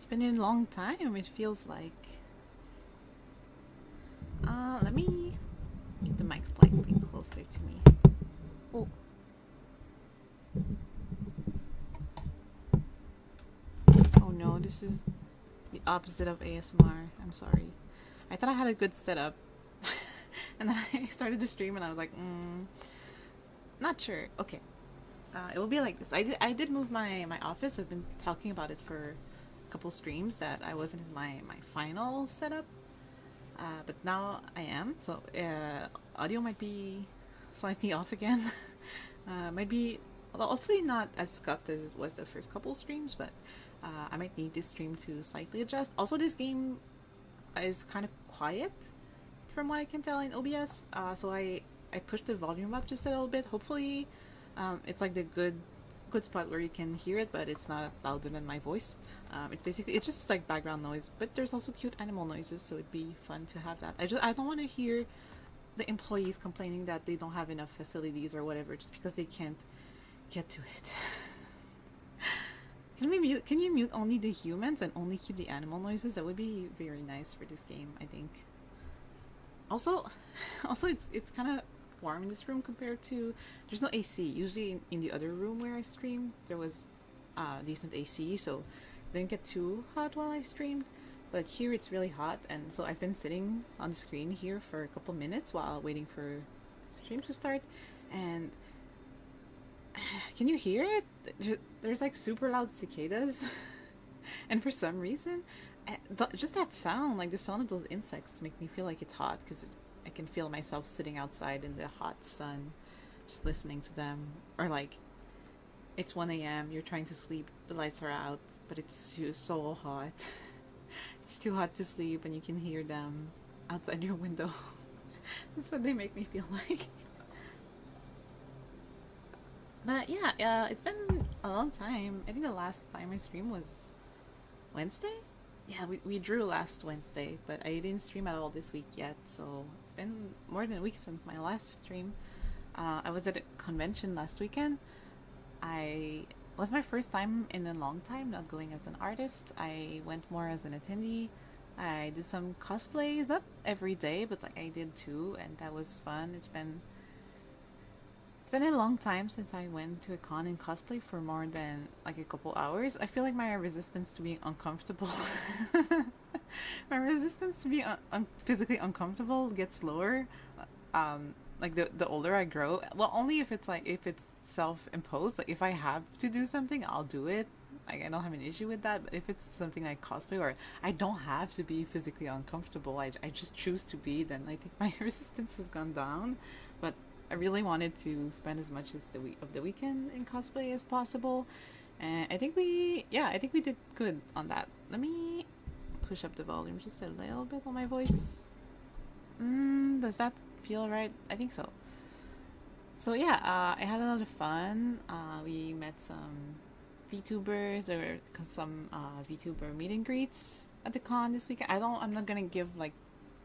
It's been a long time, it feels like. Let me get the mic slightly closer to me. Oh. Oh no, this is the opposite of ASMR. I'm sorry. I thought I had a good setup. And then I started the stream and I was like, not sure. Okay. It will be like this. I did move my office. I've been talking about it for a couple streams that I wasn't in my final setup. But now I am. So audio might be slightly off again. Might be, well, hopefully not as scuffed as it was the first couple streams, but I might need this stream to slightly adjust. Also, this game is kind of quiet from what I can tell in OBS. So I pushed the volume up just a little bit. Hopefully, it's like the good spot where you can hear it, but it's not louder than my voice. It's just like background noise, but there's also cute animal noises, so it'd be fun to have that. I don't want to hear the employees complaining that they don't have enough facilities or whatever just because they can't get to it. Can you mute only the humans and only keep the animal noises? That would be very nice for this game, I think. Also, it's kind of warm in this room compared to, there's no AC. Usually in the other room where I stream there was decent AC, so it didn't get too hot while I streamed. But here it's really hot, and so I've been sitting on the screen here for a couple minutes while waiting for stream to start. And can you hear it? There's like super loud cicadas. And for some reason, just that sound, like the sound of those insects, make me feel like it's hot, because I can feel myself sitting outside in the hot sun just listening to them. Or like, it's 1 a.m, you're trying to sleep, the lights are out, but it's so hot. It's too hot to sleep and you can hear them outside your window. That's what they make me feel like. But yeah, it's been a long time. I think the last time I streamed was Wednesday? Yeah, we drew last Wednesday, but I didn't stream at all this week yet, so it's been more than a week since my last stream. I was at a convention last weekend. It was my first time in a long time not going as an artist. I went more as an attendee. I did some cosplays, not every day, but like I did too, and that was fun. It's been a long time since I went to a con in cosplay for more than like a couple hours. I feel like my resistance to being uncomfortable my resistance to being physically uncomfortable gets lower. Like the older I grow. Well, only if it's self-imposed. Like if I have to do something, I'll do it. Like I don't have an issue with that. But if it's something like cosplay where I don't have to be physically uncomfortable, I just choose to be, then I think my resistance has gone down. But I really wanted to spend as much as the weekend in cosplay as possible, and I think we did good on that. Let me push up the volume just a little bit on my voice. Does that feel right? I think so. So yeah, I had a lot of fun. We met some VTubers. There were some VTuber meet and greets at the con this weekend. I'm not gonna give like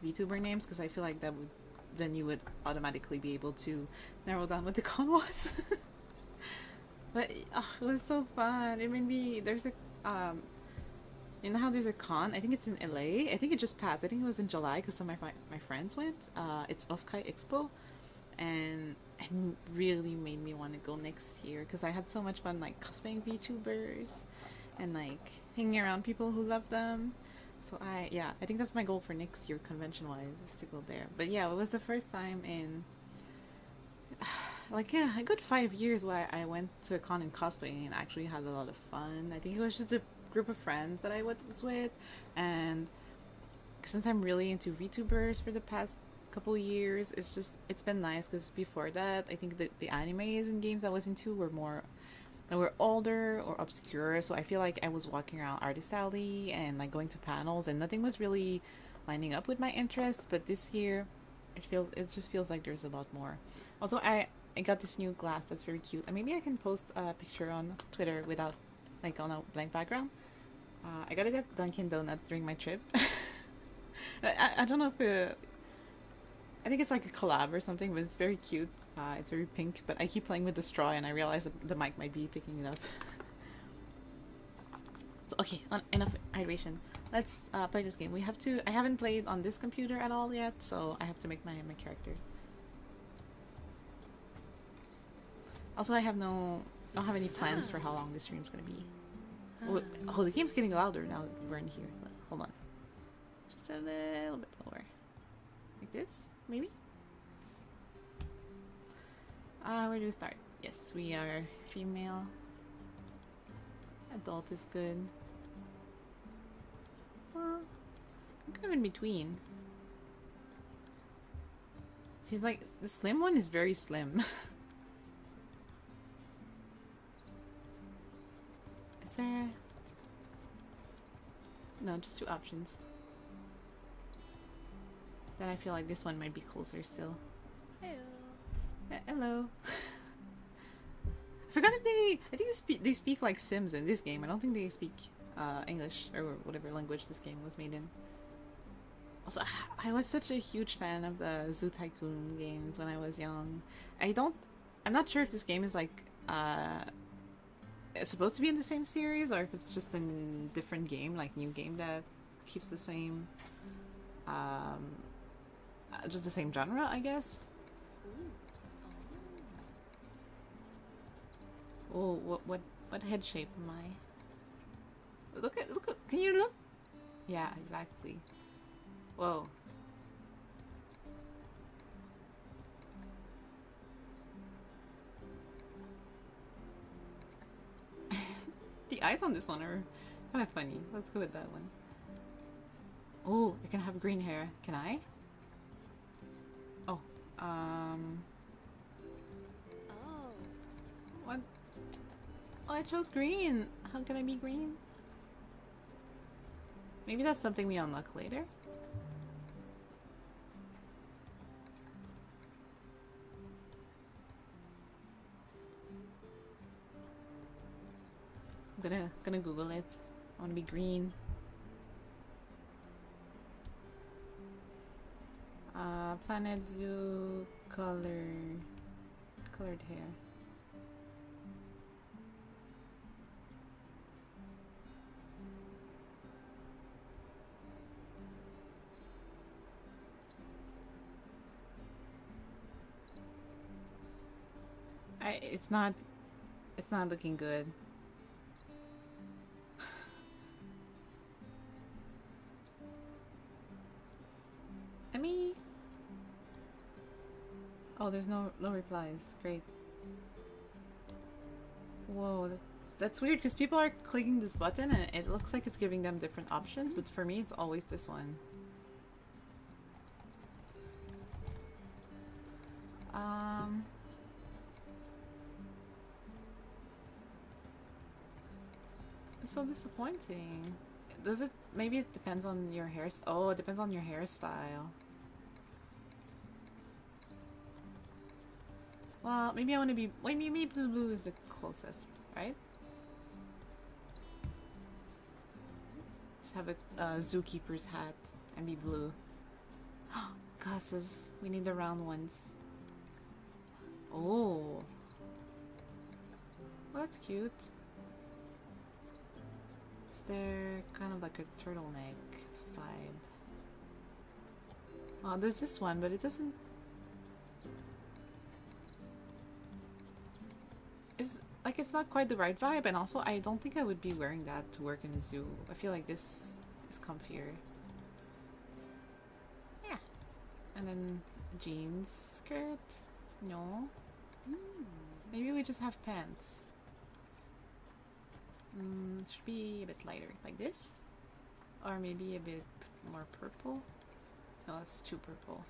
VTuber names because I feel like then you would automatically be able to narrow down what the con was. But it was so fun. It made me, there's a you know how there's a con, I think it's in LA, I think it just passed, I think it was in July because some of my friends went. It's Offkai Expo, and it really made me want to go next year because I had so much fun like cosplaying VTubers and like hanging around people who love them. So I think that's my goal for next year, convention wise, is to go there. But yeah, it was the first time in like a good 5 years where I went to a con in cosplay and actually had a lot of fun. I think it was just a group of friends that I was with, and since I'm really into VTubers for the past couple years, it's been nice because before that I think the animes and games I was into were older or obscure, so I feel like I was walking around Artist Alley and like going to panels and nothing was really lining up with my interests. But this year it just feels like there's a lot more. Also, I got this new glass that's very cute, and maybe I can post a picture on Twitter without like on a blank background. I got it at Dunkin' Donut during my trip. I don't know if I think it's like a collab or something, but it's very cute. It's very pink, but I keep playing with the straw and I realize that the mic might be picking it up. So, okay, enough iteration. Let's play this game. We have to. I haven't played on this computer at all yet, so I have to make my character. Also, I have don't have any plans for how long this stream's gonna be. Oh, the game's getting louder now that we're in here. Hold on. Just a little bit lower. Like this, maybe? Where do we start? Yes, we are female. Adult is good. Well, I'm kind of in between. She's like, the slim one is very slim. Is there... No, just 2 options. Then I feel like this one might be closer still. Hello. Hello. I forgot if I think they speak like Sims in this game. I don't think they speak English or whatever language this game was made in. Also, I was such a huge fan of the Zoo Tycoon games when I was young. I'm not sure if this game is like it's supposed to be in the same series or if it's just a different game, like new game that keeps the same just the same genre, I guess. Oh, what head shape am I? Look at, can you look? Yeah, exactly. Whoa. The eyes on this one are kind of funny. Let's go with that one. Oh, I can have green hair. Can I? Oh, what? Oh, I chose green. How can I be green? Maybe that's something we unlock later. I'm gonna Google it. I wanna be green. Planet Zoo colored hair. It's not looking good. Emmy. Oh, there's no replies. Great. Whoa, that's weird because people are clicking this button and it looks like it's giving them different options, but for me it's always this one. It's so disappointing. Does it? Maybe it depends on your hair. Oh, it depends on your hairstyle. Well, maybe I want to be. Wait, maybe blue is the closest, right? Just have a zookeeper's hat and be blue. Glasses. We need the round ones. Oh. Well, that's cute. Is there kind of like a turtleneck vibe? Oh, there's this one, but it doesn't... It's not quite the right vibe, and also I don't think I would be wearing that to work in a zoo. I feel like this is comfier. Yeah. And then jeans skirt? No. Maybe we just have pants. Should be a bit lighter, like this? Or maybe a bit more purple? No, it's too purple.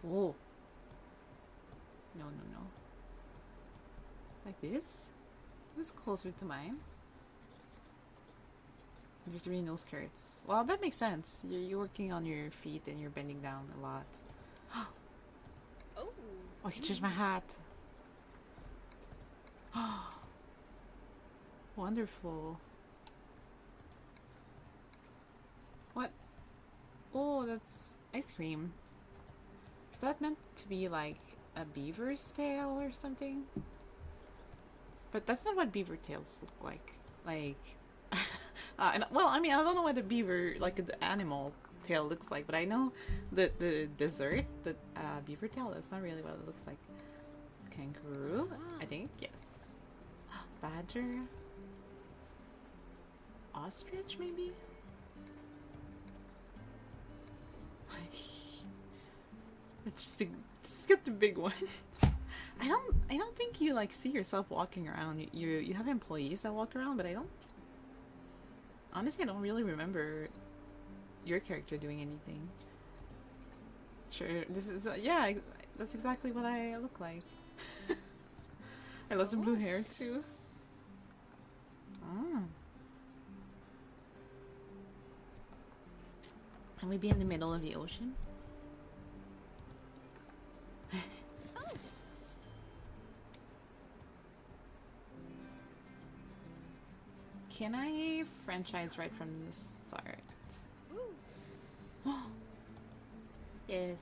Whoa. No. Like this? This is closer to mine. There's really no skirts. Well, that makes sense. You're working on your feet and you're bending down a lot. Oh, I can change my hat. Wonderful. What? Oh, that's ice cream. Is that meant to be like a beaver's tail or something? But that's not what beaver tails look like. Like, well, I mean, I don't know what a beaver, like the animal tail looks like, but I know that the dessert, the beaver tail, that's not really what it looks like. Kangaroo, I think, yes. Badger, ostrich, maybe. It's just big. Just get the big one. I don't think you like see yourself walking around. You have employees that walk around, but I don't. Honestly, I don't really remember your character doing anything. Sure, this is yeah. That's exactly what I look like. I love some blue hair too. Oh. Can we be in the middle of the ocean? Can I franchise right from the start? Yes.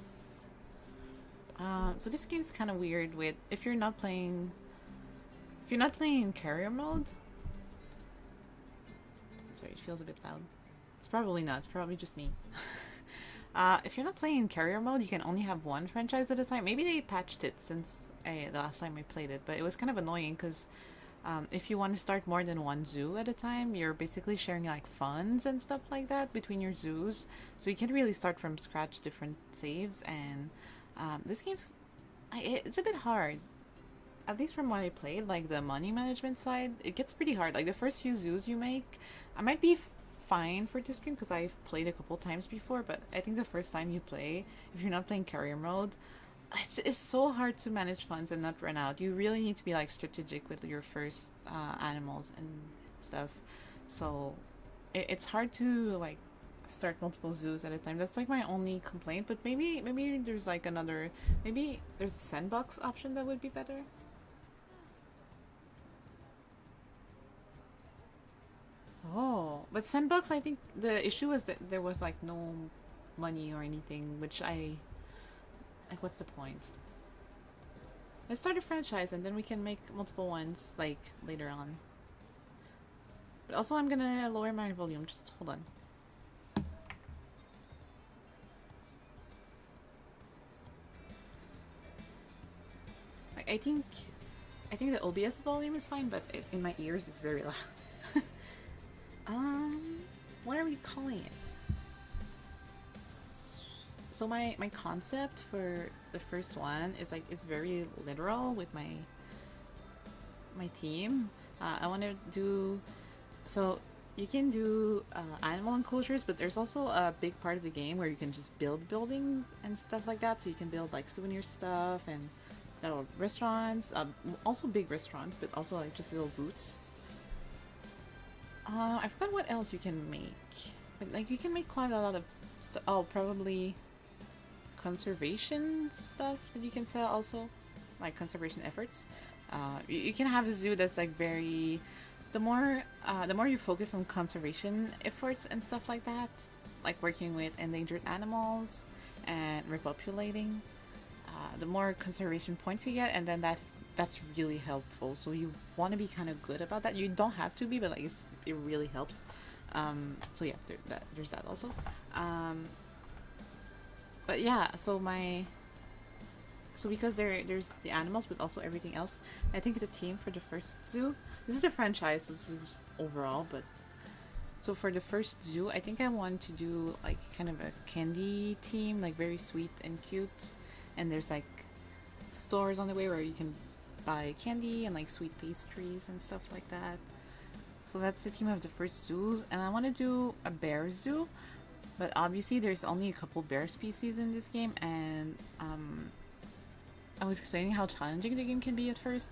So this game's kind of weird with if you're not playing in carrier mode. Sorry, it feels a bit loud. It's probably not. It's probably just me. If you're not playing in carrier mode, you can only have one franchise at a time. Maybe they patched it since the last time I played it, but it was kind of annoying because if you want to start more than one zoo at a time, you're basically sharing like funds and stuff like that between your zoos. So you can't really start from scratch different saves, and this game's it's a bit hard. At least from what I played, like the money management side, it gets pretty hard. Like the first few zoos you make, I might be fine for this game because I've played a couple times before, but I think the first time you play, if you're not playing carrier mode, it's so hard to manage funds and not run out. You really need to be like strategic with your first animals and stuff. So it's hard to like start multiple zoos at a time. That's like my only complaint. But maybe there's like another, maybe there's a sandbox option that would be better. Oh, but sandbox, I think the issue was that there was like no money or anything, which I like. What's the point? Let's start a franchise and then we can make multiple ones like later on. But also, I'm gonna lower my volume. Just hold on. Like I think the OBS volume is fine, but in my ears it's very loud. What are we calling it? So my concept for the first one is like it's very literal with my team. I want to do so you can do animal enclosures, but there's also a big part of the game where you can just build buildings and stuff like that. So you can build like souvenir stuff and restaurants, also big restaurants, but also like just little booths. I forgot what else you can make. But like you can make quite a lot of stuff. Oh, probably conservation stuff that you can sell also, like conservation efforts. You can have a zoo that's like very. The more you focus on conservation efforts and stuff like that, like working with endangered animals and repopulating, the more conservation points you get, and then that's really helpful. So you want to be kind of good about that. You don't have to be, but like it really helps. So yeah, there's that also. But yeah, so because there's the animals, but also everything else. I think the team for the first zoo. This is a franchise, so this is just overall. But so for the first zoo, I think I want to do like kind of a candy team, like very sweet and cute. And there's like stores on the way where you can buy candy and like sweet pastries and stuff like that. So that's the team of the first zoos, and I want to do a bear zoo, but obviously there's only a couple bear species in this game, and I was explaining how challenging the game can be at first.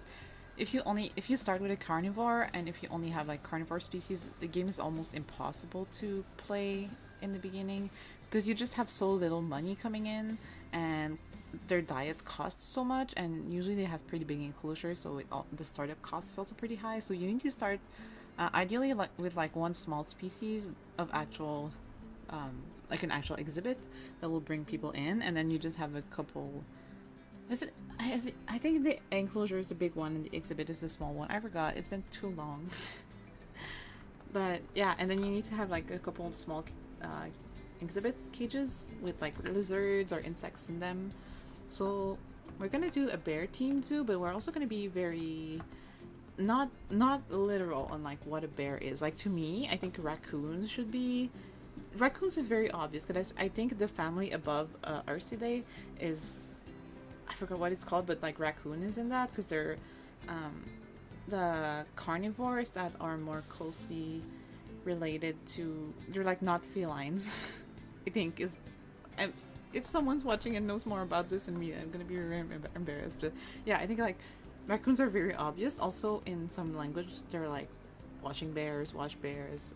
If you start with a carnivore and if you only have like carnivore species, the game is almost impossible to play in the beginning because you just have so little money coming in, and their diet costs so much, and usually they have pretty big enclosures, so the startup cost is also pretty high. So you need to start ideally like with like one small species of actual like an actual exhibit that will bring people in, and then you just have a couple I think the enclosure is the big one and the exhibit is the small one. I forgot. It's been too long. But yeah, and then you need to have like a couple of small uh, exhibits cages with like lizards or insects in them. So we're gonna do a bear themed zoo, but we're also gonna be very not literal on like what a bear is. Like to me, I think raccoons should be. Raccoons is very obvious because I think the family above Ursidae is, I forgot what it's called, but like raccoon is in that because they're um, the carnivores that are more closely related to. They're like not felines. I think is. I'm, if someone's watching and knows more about this than me, I'm gonna be very embarrassed. But yeah, I think like raccoons are very obvious. Also, in some language, they're like washing bears, wash bears.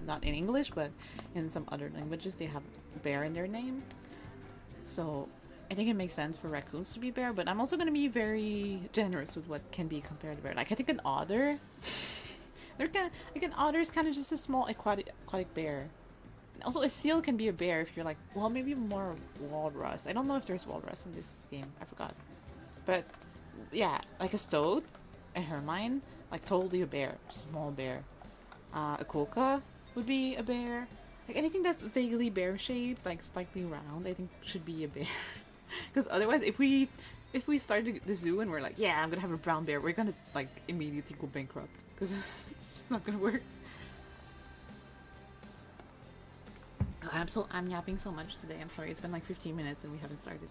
Not in English, but in some other languages, they have bear in their name. So I think it makes sense for raccoons to be bear. But I'm also gonna be very generous with what can be compared to bear. Like I think an otter. They're kind of, like an otter is kind of just a small aquatic bear. Also, a seal can be a bear if you're like, well, maybe more walrus. I don't know if there's walrus in this game. I forgot. But yeah, like a stoat, a hermine, like totally a bear, small bear. A quokka would be a bear. Like anything that's vaguely bear shaped, like slightly round, I think should be a bear. Because otherwise, if we started the zoo and we're like, yeah, I'm gonna have a brown bear, we're gonna like immediately go bankrupt because it's just not gonna work. I'm yapping so much today. I'm sorry. It's been like 15 minutes and we haven't started.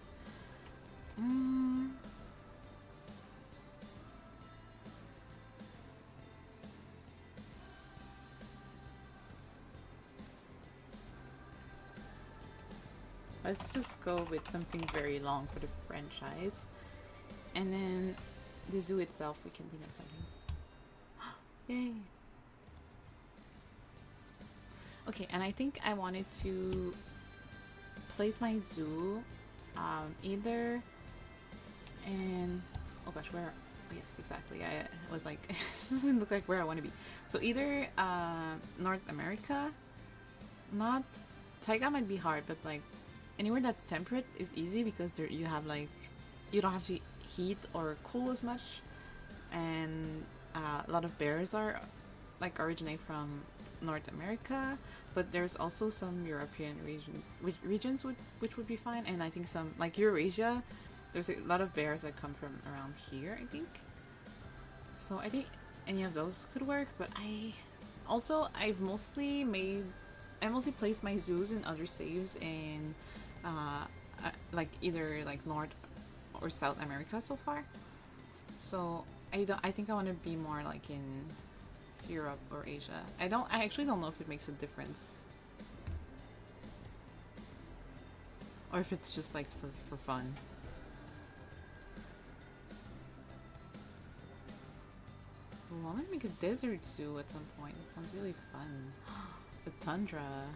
Let's just go with something very long for the franchise. And then the zoo itself we can think of something. Yay! Okay, and I think I wanted to place my zoo either in... Oh gosh, where... Oh yes, exactly. I was like, this doesn't look like where I want to be. So either North America, not... Taiga might be hard, but like anywhere that's temperate is easy because there you have like... You don't have to heat or cool as much. And a lot of bears are like originate from North America, but there's also some European regions which would be fine, and I think some like Eurasia, there's a lot of bears that come from around here, I think. So I think any of those could work, but I mostly placed my zoos and other saves in like either like North or South America so far. So I think I want to be more like in Europe or Asia. I actually don't know if it makes a difference. Or if it's just like for fun. Well, I want to make a desert zoo at some point. It sounds really fun. The tundra.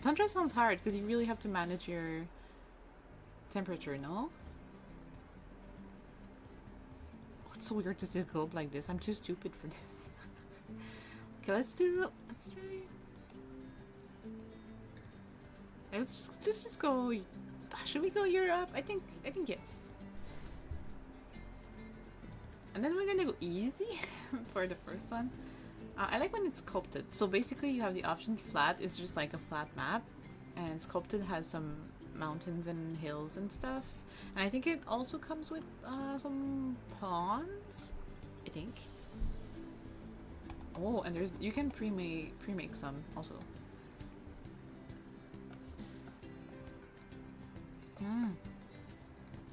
Tundra sounds hard because you really have to manage your temperature, no? Oh, it's so weird to see a globe like this. I'm too stupid for this. Okay, let's try. Let's just go. Should we go Europe? I think yes. And then we're gonna go easy for the first one. I like when it's sculpted. So basically, you have the option flat is just like a flat map, and sculpted has some mountains and hills and stuff. And I think it also comes with some ponds. I think. Oh, and you can pre-make some also.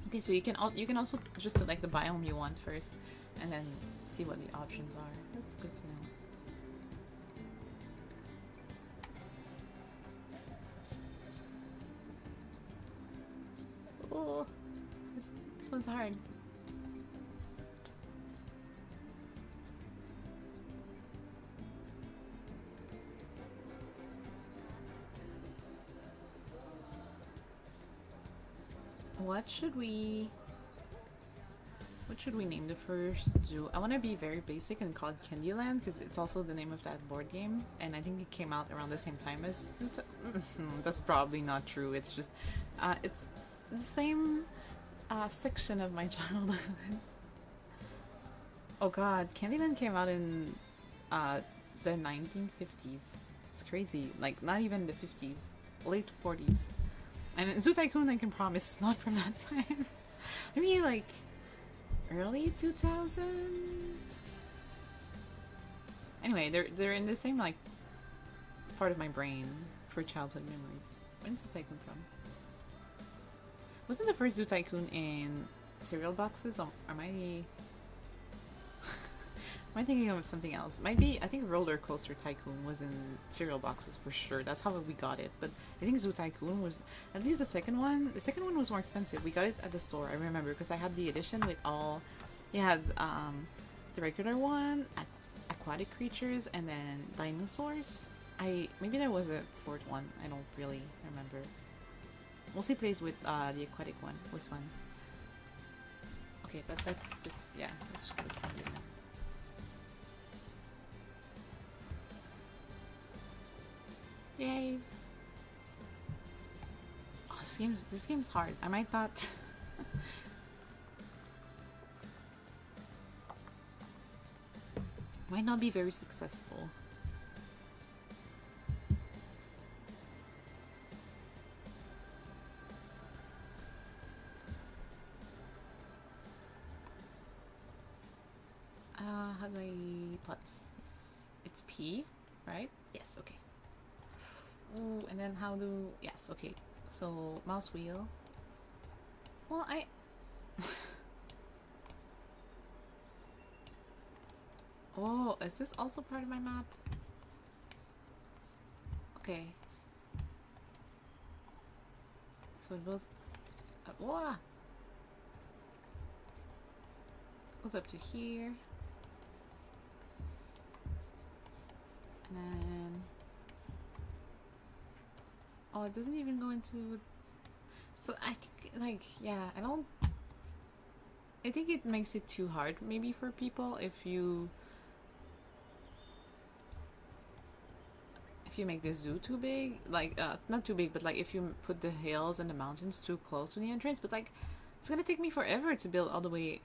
Okay, so you can also just select the biome you want first, and then see what the options are. That's good to know. Oh, this one's hard. What should we name the first zoo? I want to be very basic and call it Candyland because it's also the name of that board game, and I think it came out around the same time as That's probably not true. It's just it's the same section of my childhood. Oh god, Candyland came out in the 1950s. It's crazy. Like, not even the 50s. Late 40s. And Zoo Tycoon, I can promise, is not from that time. Maybe, like, early 2000s? Anyway, they're in the same, like, part of my brain for childhood memories. When's Zoo Tycoon from? Wasn't the first Zoo Tycoon in cereal boxes? Or am I thinking of something else? Might be. I think Roller Coaster Tycoon was in cereal boxes for sure. That's how we got it. But I think Zoo Tycoon was at least the second one. The second one was more expensive. We got it at the store. I remember because I had the edition with all. It had the regular one, aquatic creatures, and then dinosaurs. Maybe there was a fourth one. I don't really remember. Mostly plays with the aquatic one. It was fun. Okay, that's just yeah. Let's just go Yay! Oh, this game's hard. I might not. Might not be very successful. How do I pause? Yes. It's P, right? Yes, okay. Ooh, and then how do... Yes, okay. So, mouse wheel. Well, Oh, is this also part of my map? Okay. So it goes... Whoa! Goes up to here. And then... Oh, it doesn't even go into... So I think, like, yeah, I think it makes it too hard, maybe, for people if you make the zoo too big. Like, not too big, but, like, if you put the hills and the mountains too close to the entrance. But, like, it's gonna take me forever to build all the way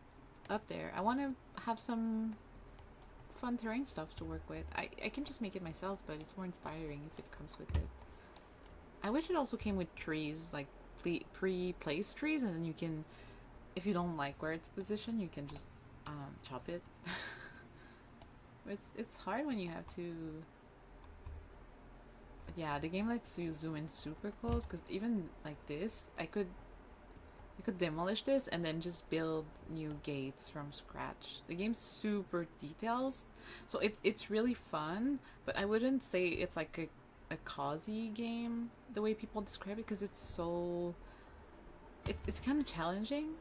up there. I want to have some fun terrain stuff to work with. I can just make it myself, but it's more inspiring if it comes with it. I wish it also came with trees, like pre-placed trees, and then you can, if you don't like where it's positioned, you can just chop it. It's hard when you have to. Yeah, the game lets you zoom in super close, because even like this, I could demolish this and then just build new gates from scratch. The game's super detailed, so it's really fun, but I wouldn't say it's like a cozy game the way people describe it, because it's so it's kind of challenging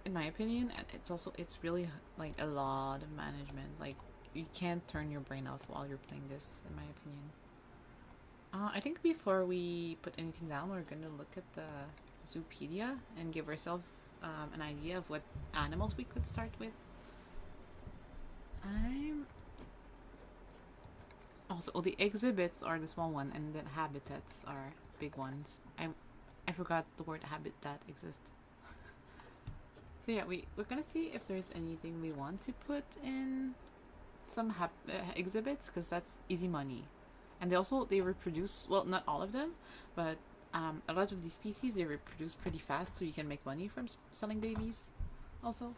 in my opinion, and it's really like a lot of management. Like, you can't turn your brain off while you're playing this, in my opinion. I think before we put anything down, we're gonna look at the Zoopedia and give ourselves an idea of what animals we could start with. Also, the exhibits are the small one, and the habitats are big ones. I forgot the word habitat exists. So yeah, we're gonna see if there's anything we want to put in some exhibits, because that's easy money. And they reproduce, well, not all of them, but a lot of these species, they reproduce pretty fast, so you can make money from selling babies also.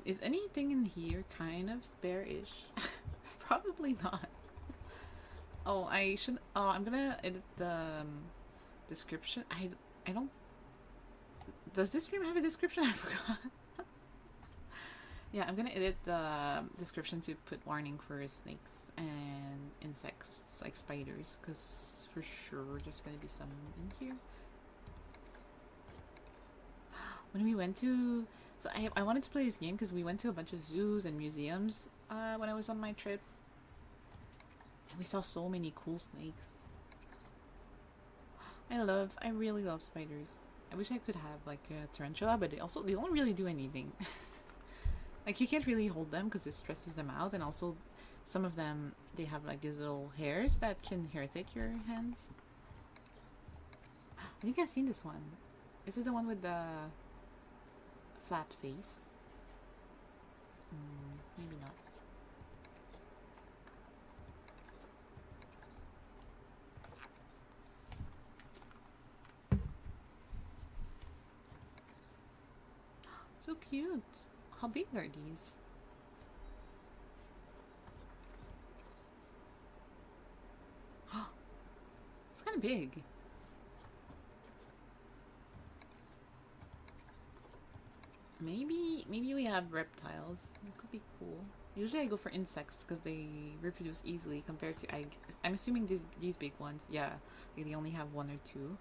Is anything in here kind of bearish? Probably not. Oh, I should. Oh, I'm gonna edit the description. I don't. Does this stream have a description? I forgot. Yeah, I'm gonna edit the description to put warning for snakes and insects like spiders, because for sure there's gonna be some in here. When we went to, so I wanted to play this game because we went to a bunch of zoos and museums when I was on my trip. And we saw so many cool snakes. I really love spiders. I wish I could have like a tarantula, but they don't really do anything. Like, you can't really hold them because it stresses them out, and also some of them, they have like these little hairs that can irritate your hands. I think I've seen this one. Is it the one with the flat face? Maybe not. So cute. How big are these? It's kind of big. Maybe we have reptiles. It could be cool. Usually I go for insects because they reproduce easily compared to I'm assuming these big ones. Yeah, they only have one or two.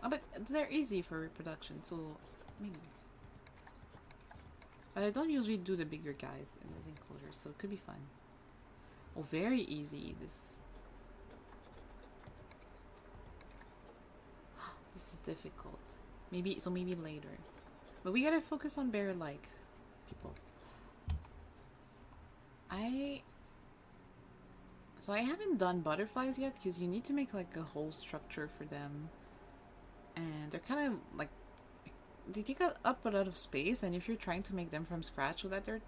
Oh, but they're easy for reproduction, so maybe. But I don't usually do the bigger guys in this enclosure, so it could be fun. Oh, very easy. This is difficult. Maybe later. But we gotta focus on bear-like people. So I haven't done butterflies yet because you need to make like a whole structure for them, and they're kind of like they take up a lot of space. And if you're trying to make them from scratch so that they're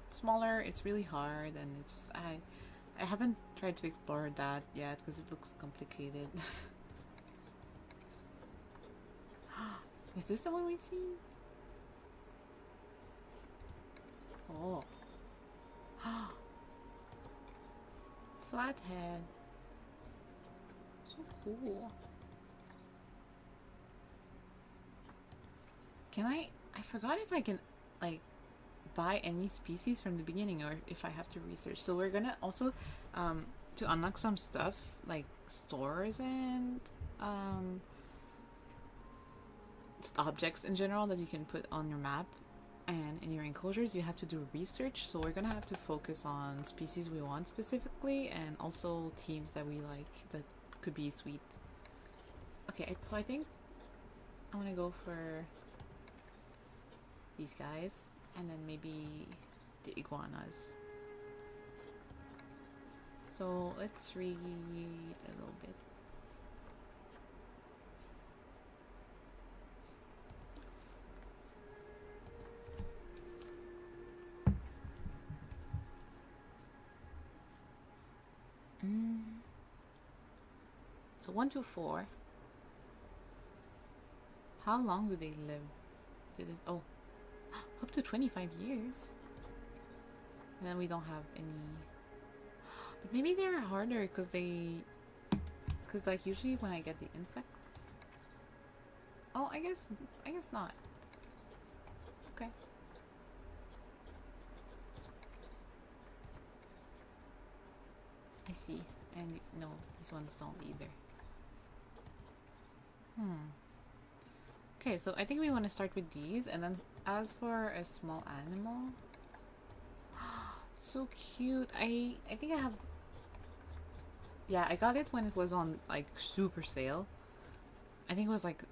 smaller, it's really hard. And I haven't tried to explore that yet because it looks complicated. Is this the one we've seen? Oh. Flathead. So cool. I forgot if I can like buy any species from the beginning or if I have to research. So we're gonna also to unlock some stuff like stores and objects in general that you can put on your map and in your enclosures, you have to do research. So we're gonna have to focus on species we want specifically and also teams that we like that could be sweet. Okay, so I think I'm gonna go for these guys and then maybe the iguanas. So let's read a little bit. So 1 to 4. How long do they live? Oh, up to 25 years. And then we don't have any. But maybe they're harder because like usually when I get the insects. Oh, I guess not. Okay. I see. And no, these ones don't either. Okay, so I think we want to start with these, and then as for a small animal, so cute. I think I have. Yeah, I got it when it was on like super sale. I think it was like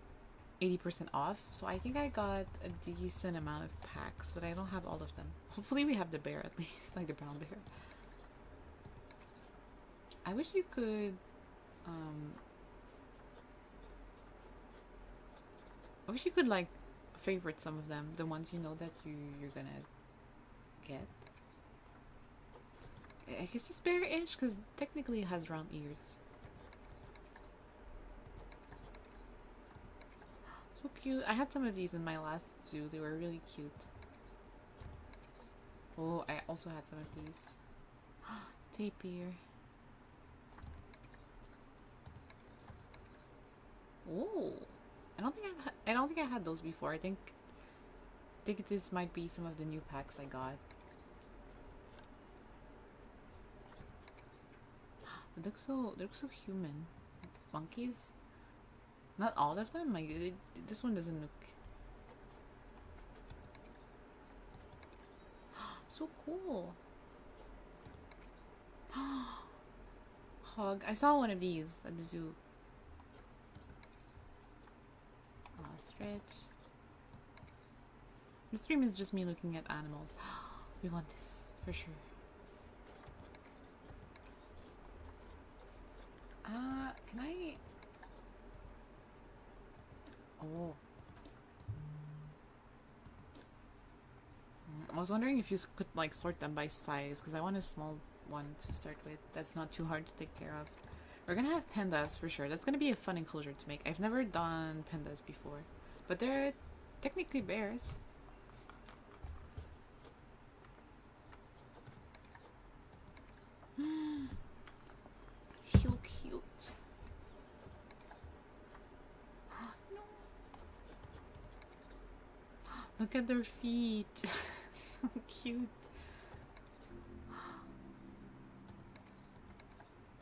80% off. So I think I got a decent amount of packs, but I don't have all of them. Hopefully we have the bear at least, like the brown bear. I wish you could like favorite some of them, the ones you know that you're gonna get. I guess it's bear-ish because technically it has round ears. So cute. I had some of these in my last zoo. They were really cute. Oh, I also had some of these. Tapir. Oh, I don't think I had those before. I think this might be some of the new packs I got. They look so human. Monkeys. Not all of them. Like this one doesn't look so cool. Hog. I saw one of these at the zoo. Ostrich. This stream is just me looking at animals. We want this for sure. Can I? Oh. I was wondering if you could like sort them by size, because I want a small one to start with that's not too hard to take care of. We're gonna have pandas for sure. That's gonna be a fun enclosure to make. I've never done pandas before, but they're technically bears. So cute. No. Look at their feet. So cute.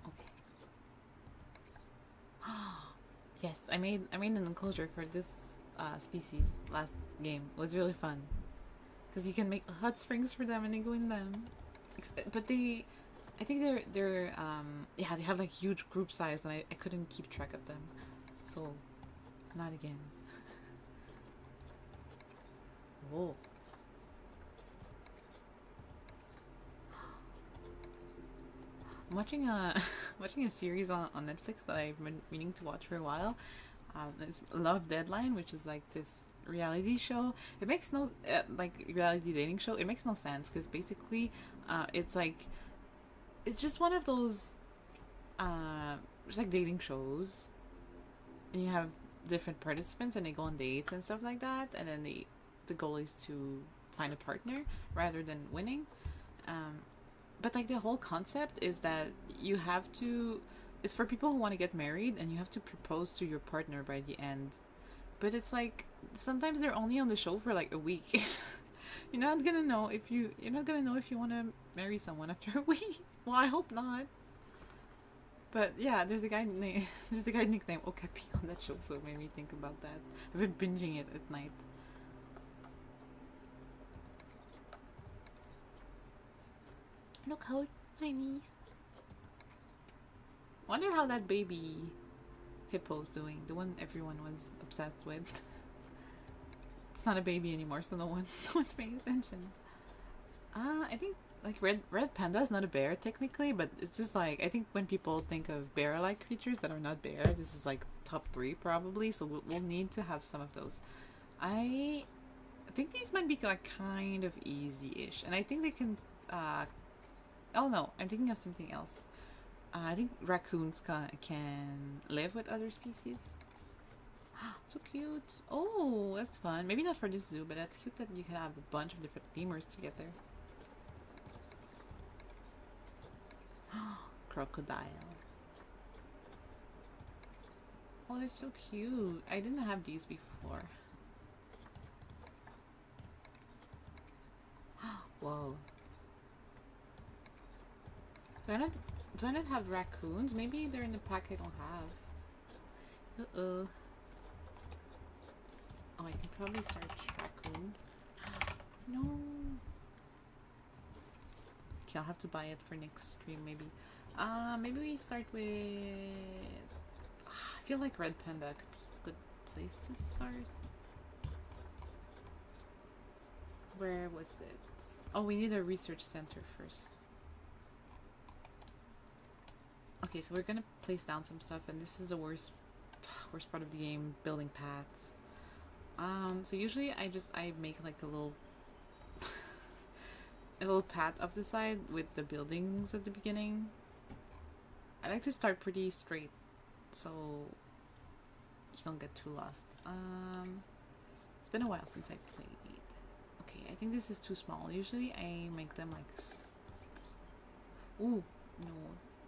Okay. Yes, I made an enclosure for this species last game. It was really fun because you can make hot springs for them and they go in them. But I think they're yeah, they have like huge group size and I couldn't keep track of them, so not again. Whoa. I'm watching a watching a series on Netflix that I've been meaning to watch for a while. It's Love Deadline, which is like this reality show. It makes no like reality dating show. It makes no sense because basically, it's like it's just one of those just like dating shows. And you have different participants and they go on dates and stuff like that. And then the goal is to find a partner rather than winning. Um, but like the whole concept is that you have to it's for people who want to get married and you have to propose to your partner by the end, but it's like sometimes they're only on the show for like a week. You're not gonna know if you want to marry someone after a week. Well, I hope not. But yeah, there's a guy nicknamed Okapi on that show, so it made me think about that. I've been binging it at night. Look how tiny. Wonder how that baby hippo's doing. The one everyone was obsessed with. It's not a baby anymore, so no one's paying attention. I think like red panda is not a bear technically, but it's just like I think when people think of bear-like creatures that are not bear, this is like top 3 probably. So we'll need to have some of those. I think these might be like kind of easy-ish, and I think they can. Oh no, I'm thinking of something else. I think raccoons can live with other species. So cute. Oh, that's fun. Maybe not for this zoo, but that's cute that you can have a bunch of different lemurs together. Crocodile. Oh, they're so cute. I didn't have these before. Whoa. Do I not have raccoons? Maybe they're in the pack I don't have. Uh-oh. Oh, I can probably search raccoon. No. Okay, I'll have to buy it for next stream, maybe. Maybe we start with... I feel like red panda could be a good place to start. Where was it? Oh, we need a research center first. Okay, so we're gonna place down some stuff, and this is the worst part of the game, building paths. So usually I make like a little a little path up the side with the buildings at the beginning. I like to start pretty straight, so you don't get too lost. It's been a while since I played. Okay, I think this is too small. Usually I make them like... Ooh, no,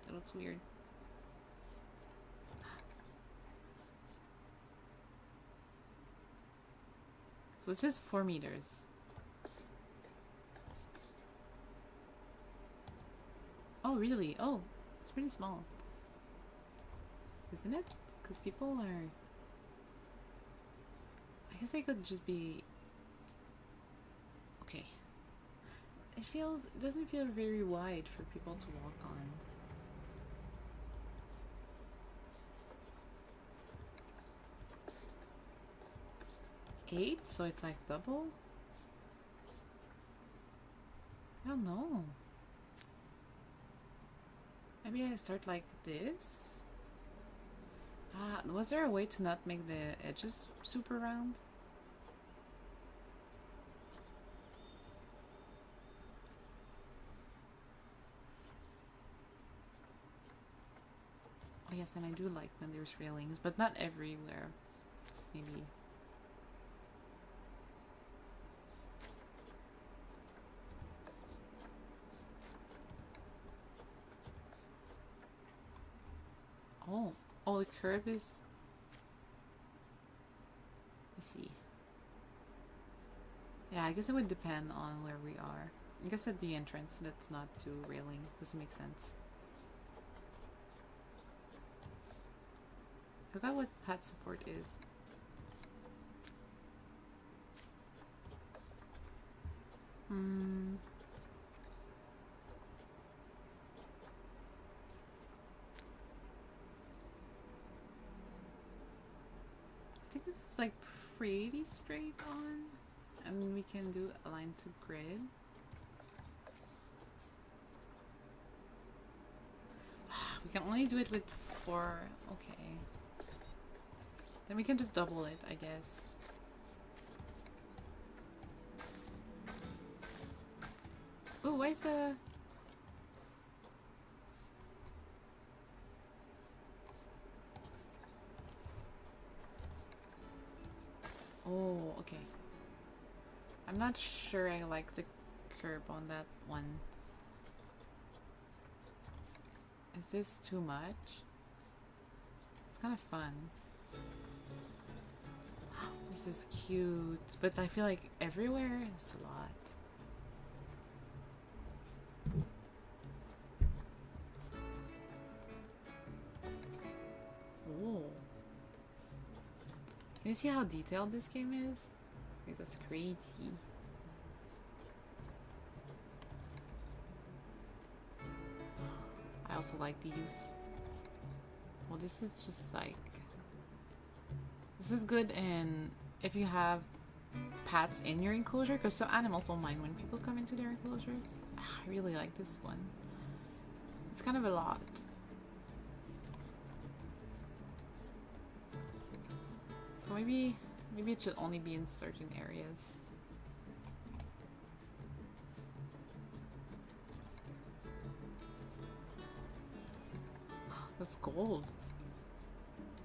that looks weird. So this is 4 meters. Oh, really? Oh, it's pretty small. Isn't it? Because people are... I guess I could just be... Okay. It doesn't feel very wide for people to walk on. Eight, so it's like double? I don't know. Maybe I start like this? Was there a way to not make the edges super round? Oh yes, and I do like when there's railings, but not everywhere. Maybe. Oh, oh, the curb is. Let's see. Yeah, I guess it would depend on where we are. I guess at the entrance, that's not too railing. Doesn't make sense. Forgot what pad support is. I think this is like pretty straight on. And we can do align to grid. We can only do it with 4. Okay. Then we can just double it, I guess. Oh, why is the... Oh, okay. I'm not sure I like the curb on that one. Is this too much? It's kind of fun. This is cute, but I feel like everywhere it's a lot. Oh. Can you see how detailed this game is? Like, that's crazy. I also like these. Well, this is just like... This is good in if you have pets in your enclosure, because some animals don't mind when people come into their enclosures. I really like this one. It's kind of a lot. So maybe it should only be in certain areas. That's gold.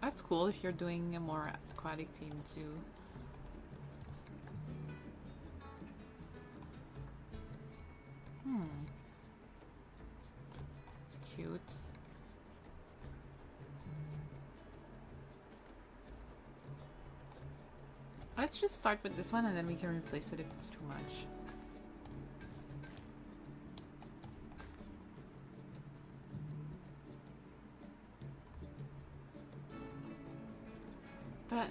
That's cool if you're doing a more aquatic team too. It's cute. Let's just start with this one and then we can replace it if it's too much. But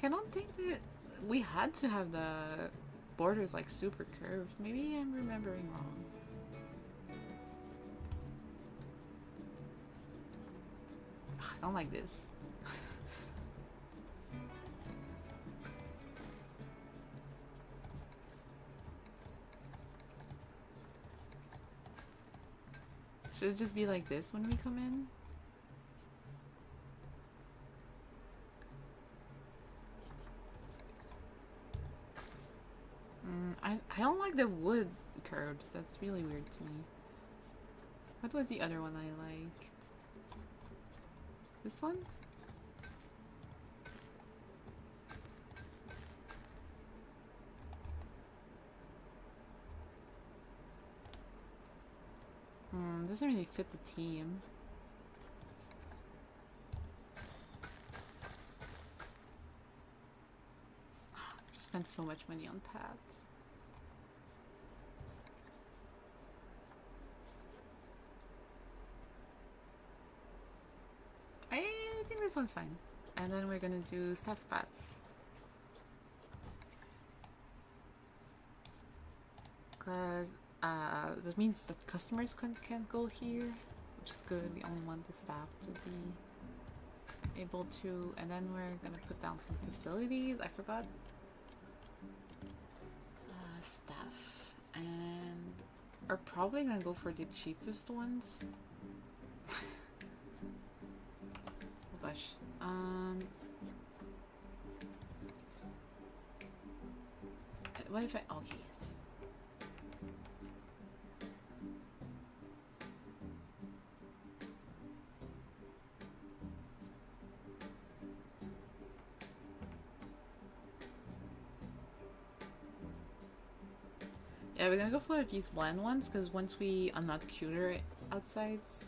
I don't think that we had to have the borders like super curved. Maybe I'm remembering wrong. I don't like this. Should it just be like this when we come in? I don't like the wood curves. That's really weird to me. What was the other one I liked? This one? Doesn't really fit the team. I just spent so much money on pads. I think this one's fine. And then we're gonna do stuff pads. Because that means that customers can't go here, which is good. We only want the staff to be able to. And then we're gonna put down some facilities. I forgot. Staff and are probably gonna go for the cheapest ones. Oh gosh. What if I... Okay, yes. Yeah, we're gonna go for these bland ones, because once we unlock cuter outsides,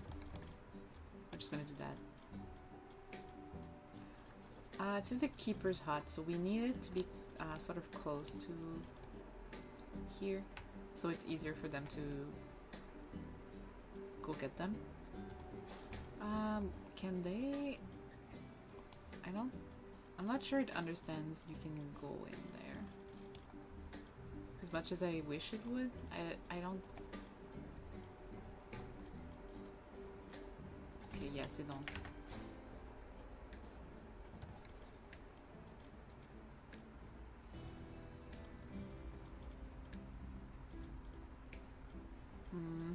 we're just gonna do that. This is a keeper's hut, so we need it to be sort of close to here, so it's easier for them to go get them. Can they... I'm not sure it understands you can go in there. As much as I wish it would, I don't... Okay, yes, they don't.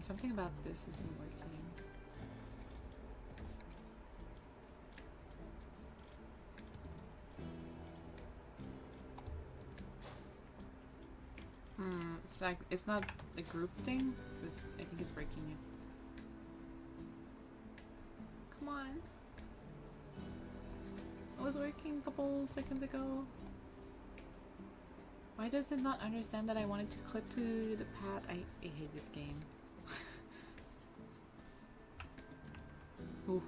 Something about this isn't working. It's like, it's not a group thing, because I think it's breaking it. Come on. It was working a couple seconds ago. Why does it not understand that I wanted to clip to the path? I hate this game. Ooh.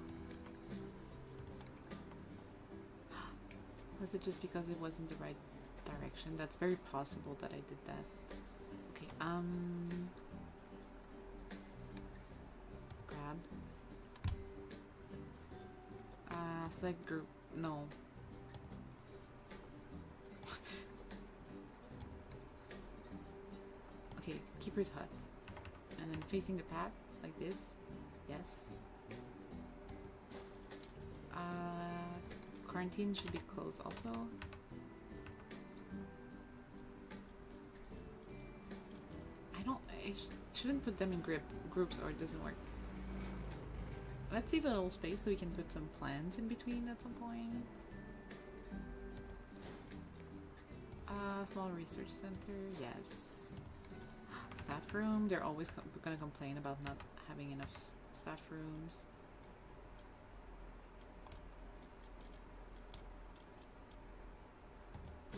Was it just because it wasn't the right direction? That's very possible that I did that. Okay, grab. Select group. No. Okay, keeper's hut. And then facing the path, like this. Yes. Quarantine should be closed also. I shouldn't put them in groups or it doesn't work. Let's leave a little space so we can put some plants in between at some point. Small research center, yes. Staff room, they're always gonna complain about not having enough staff rooms.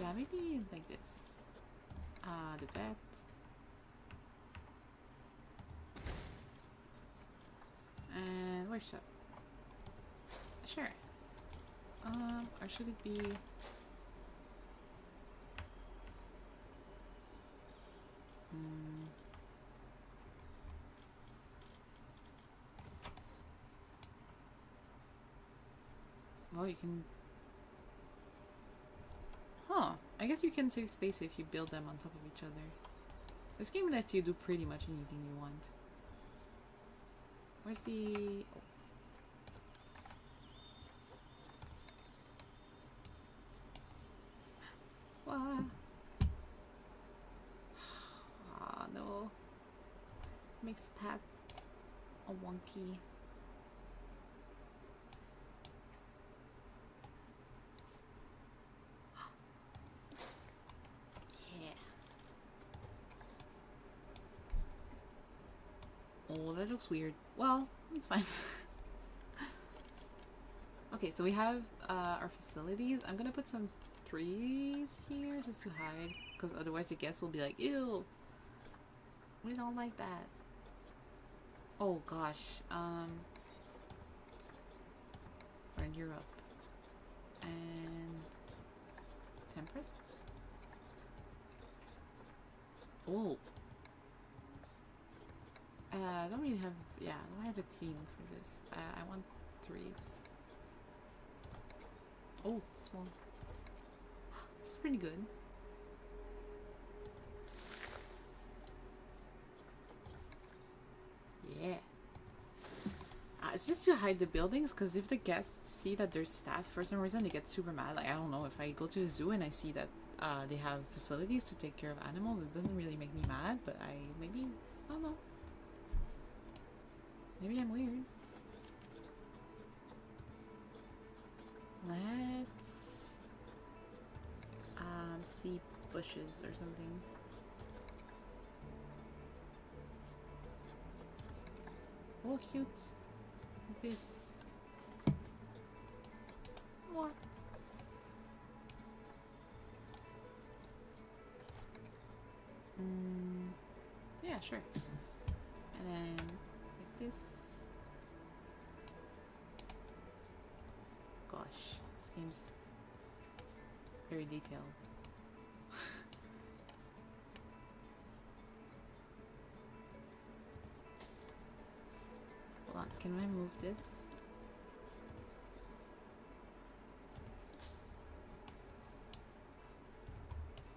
Yeah, maybe like this. The vet. And workshop. Sure. Or should it be... Well, you can... Huh. I guess you can save space if you build them on top of each other. This game lets you do pretty much anything you want. Where's the... Oh. What? Ah, no. Makes the path a wonky. Oh, that looks weird. Well, it's fine. Okay, so we have our facilities. I'm gonna put some trees here just to hide, because otherwise the guests will be like, ew, we don't like that. Oh gosh, burn Europe. And temperate? Oh. I don't really have, yeah, I don't have a team for this. I want threes. Oh, small. This is pretty good. Yeah. It's just to hide the buildings, because if the guests see that there's staff for some reason, they get super mad. Like, I don't know, if I go to a zoo and I see that they have facilities to take care of animals, it doesn't really make me mad, but I don't know. Maybe I'm weird. Let's see bushes or something. Oh, cute. Like this. More. Yeah, sure. And then like this. Gosh, this game's very detailed. Hold on, can I move this?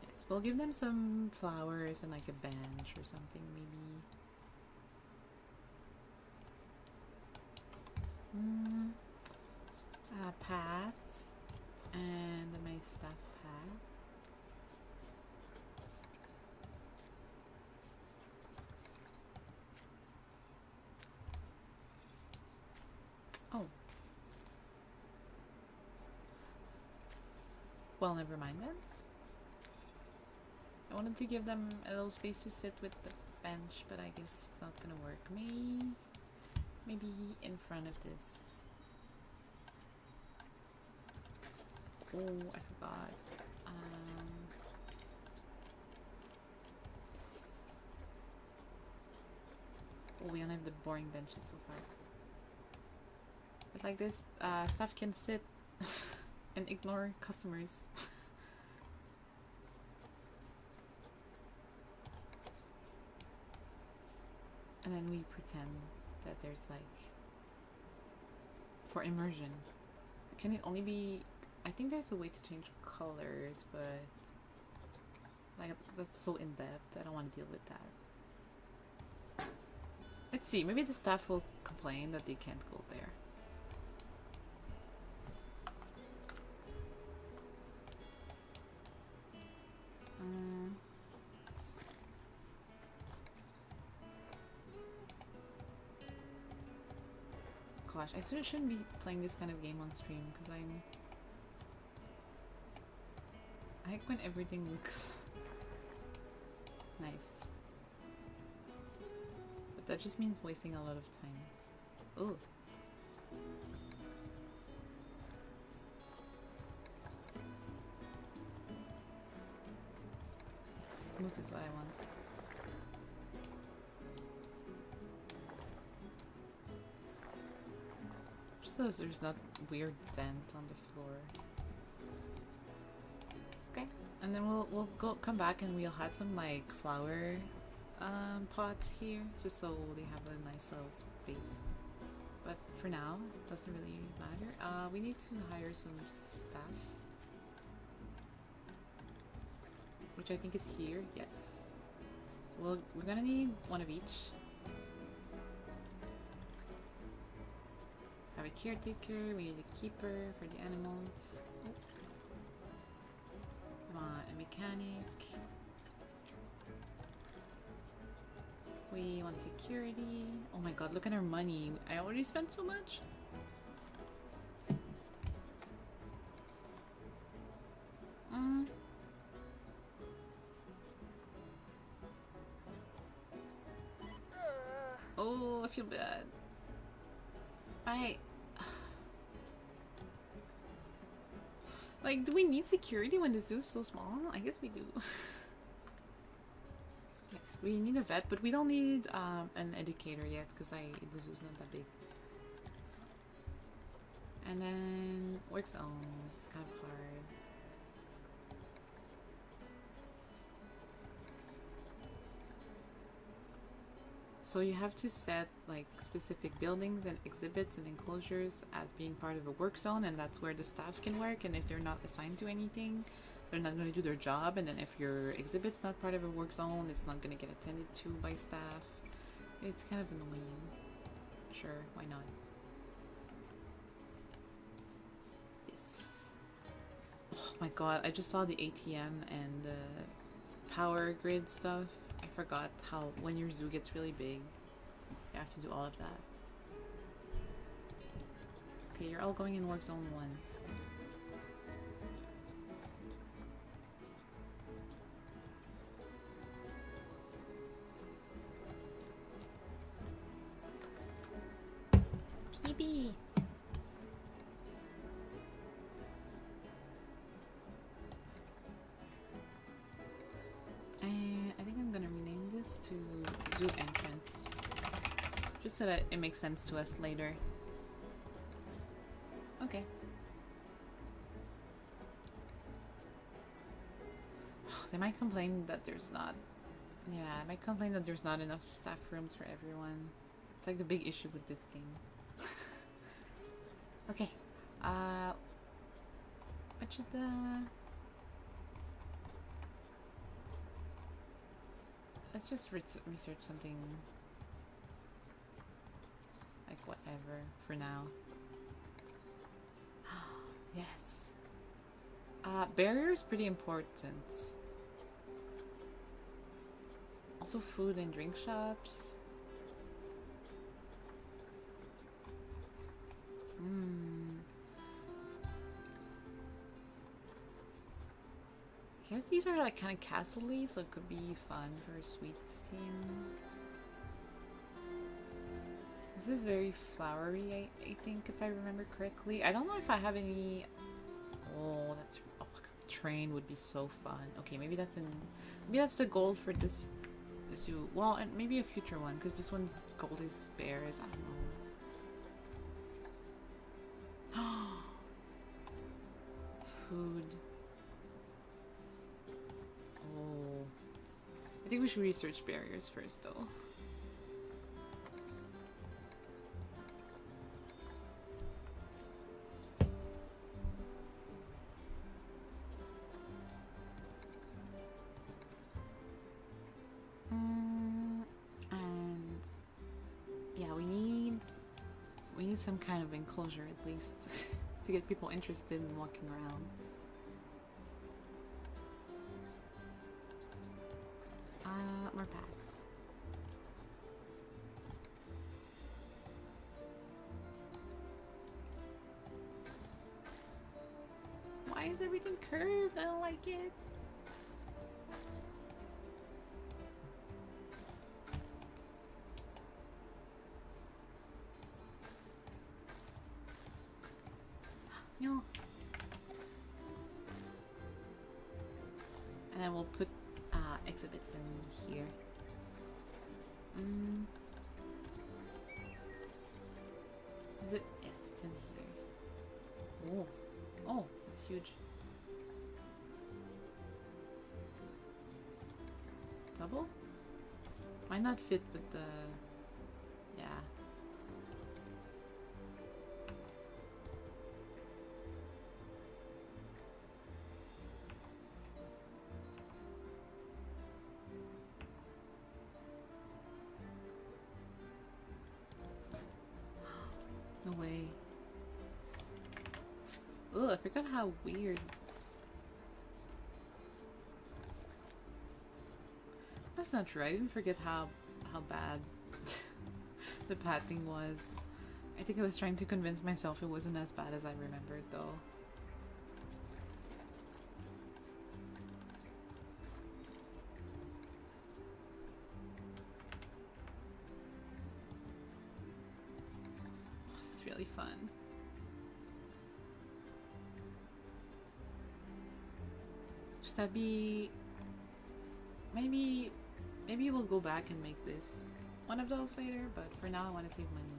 Yes, we'll give them some flowers and like a bench or something, maybe. Paths and my staff path. Oh. Well, never mind then. I wanted to give them a little space to sit with the bench, but I guess it's not gonna work. Maybe in front of this. Oh, I forgot. Yes. Oh, we don't have the boring benches so far. But like this, staff can sit and ignore customers. And then we pretend that there's like, for immersion. Can it only be, I think there's a way to change colors, but like that's so in-depth, I don't want to deal with that. Let's see, maybe the staff will complain that they can't go there. Gosh, I shouldn't be playing this kind of game on stream because I like when everything looks nice. But that just means wasting a lot of time. Ooh. Yes, smooth is what I want. Just so there's not weird dent on the floor. Okay, and then we'll come back and we'll have some like flower pots here, just so they have a nice little space. But for now, it doesn't really matter. We need to hire some staff, which I think is here. Yes. So we're gonna need one of each. Have a caretaker. We need a keeper for the animals. Oh. Come on, a mechanic. We want security. Oh my god, look at our money. I already spent so much. Oh, I feel bad. Like, do we need security when the zoo's so small? I guess we do. Yes, we need a vet, but we don't need an educator yet because the zoo's not that big. And then work zones. It's kind of hard. So you have to set like specific buildings and exhibits and enclosures as being part of a work zone, and that's where the staff can work. And if they're not assigned to anything, they're not going to do their job. And then if your exhibit's not part of a work zone, it's not going to get attended to by staff. It's kind of annoying. Sure, why not? Yes. Oh my god, I just saw the ATM and the power grid stuff. I forgot how when your zoo gets really big, you have to do all of that. Okay, you're all going in work zone 1. Yippee! I think I'm gonna rename this to Zoo Entrance. Just so that it makes sense to us later. Okay. They might complain that there's not... Yeah, I might complain that there's not enough staff rooms for everyone. It's like the big issue with this game. Okay. What should the... Let's just research something... like whatever for now. Yes. Barrier is pretty important. Also food and drink shops. I guess these are like kind of castle-y, so it could be fun for a sweets team. This is very flowery, I think, if I remember correctly. I don't know if I have any... Oh, that's... Oh, train would be so fun. Okay, maybe that's in... Maybe that's the gold for this zoo. Well, and maybe a future one, because this one's gold is bears. I don't know. Food. Oh. I think we should research barriers first, though. Some kind of enclosure at least to get people interested in walking around. More paths. Why is everything curved? I don't like it. No. And then we'll put exhibits in here. Is it? Yes, it's in here. Oh. Oh, it's huge. Double? Might not fit with the... Yeah. No way. Ugh, I forgot how weird. That's not true. I didn't forget how bad the pathing was. I think I was trying to convince myself it wasn't as bad as I remembered, though. Really fun. Should that be... Maybe we'll go back and make this one of those later, but for now I want to save money.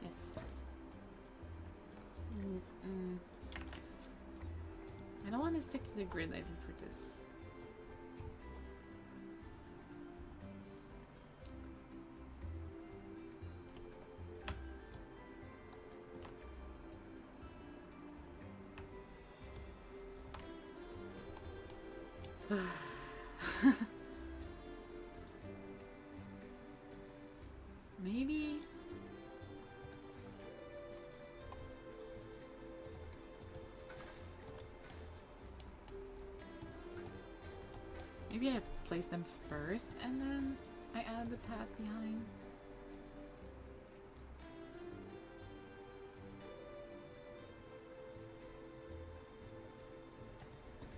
Yes. I don't want to stick to the grid item for this. Maybe... Maybe I place them first and then I add the path behind.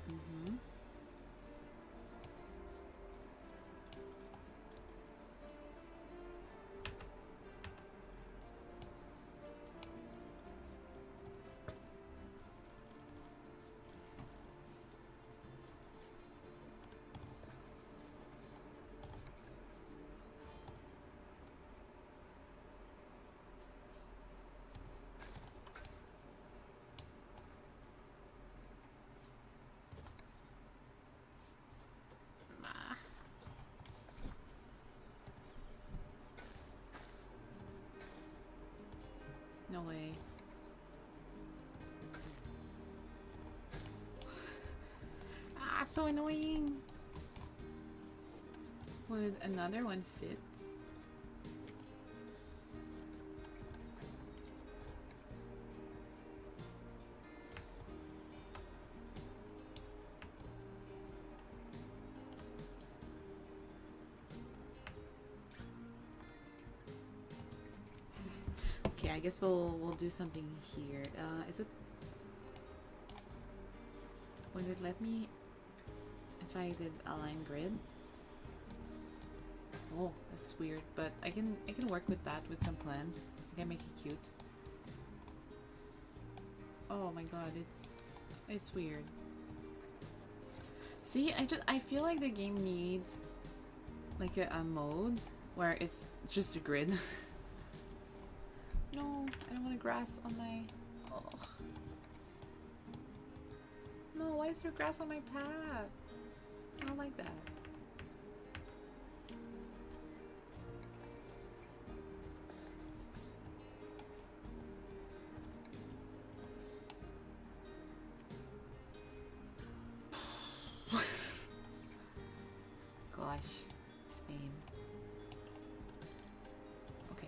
Mm-hmm. No way. Ah, so annoying. Would another one fit? Okay, I guess we'll do something here. Is it? Would it let me if I did align grid? Oh, that's weird, but I can work with that with some plans. I can make it cute. Oh my god, it's weird. See, I feel like the game needs like a mode where it's just a grid. No, I don't want to grass on my... Oh. No, why is there grass on my path? I don't like that. Gosh, this game. Okay.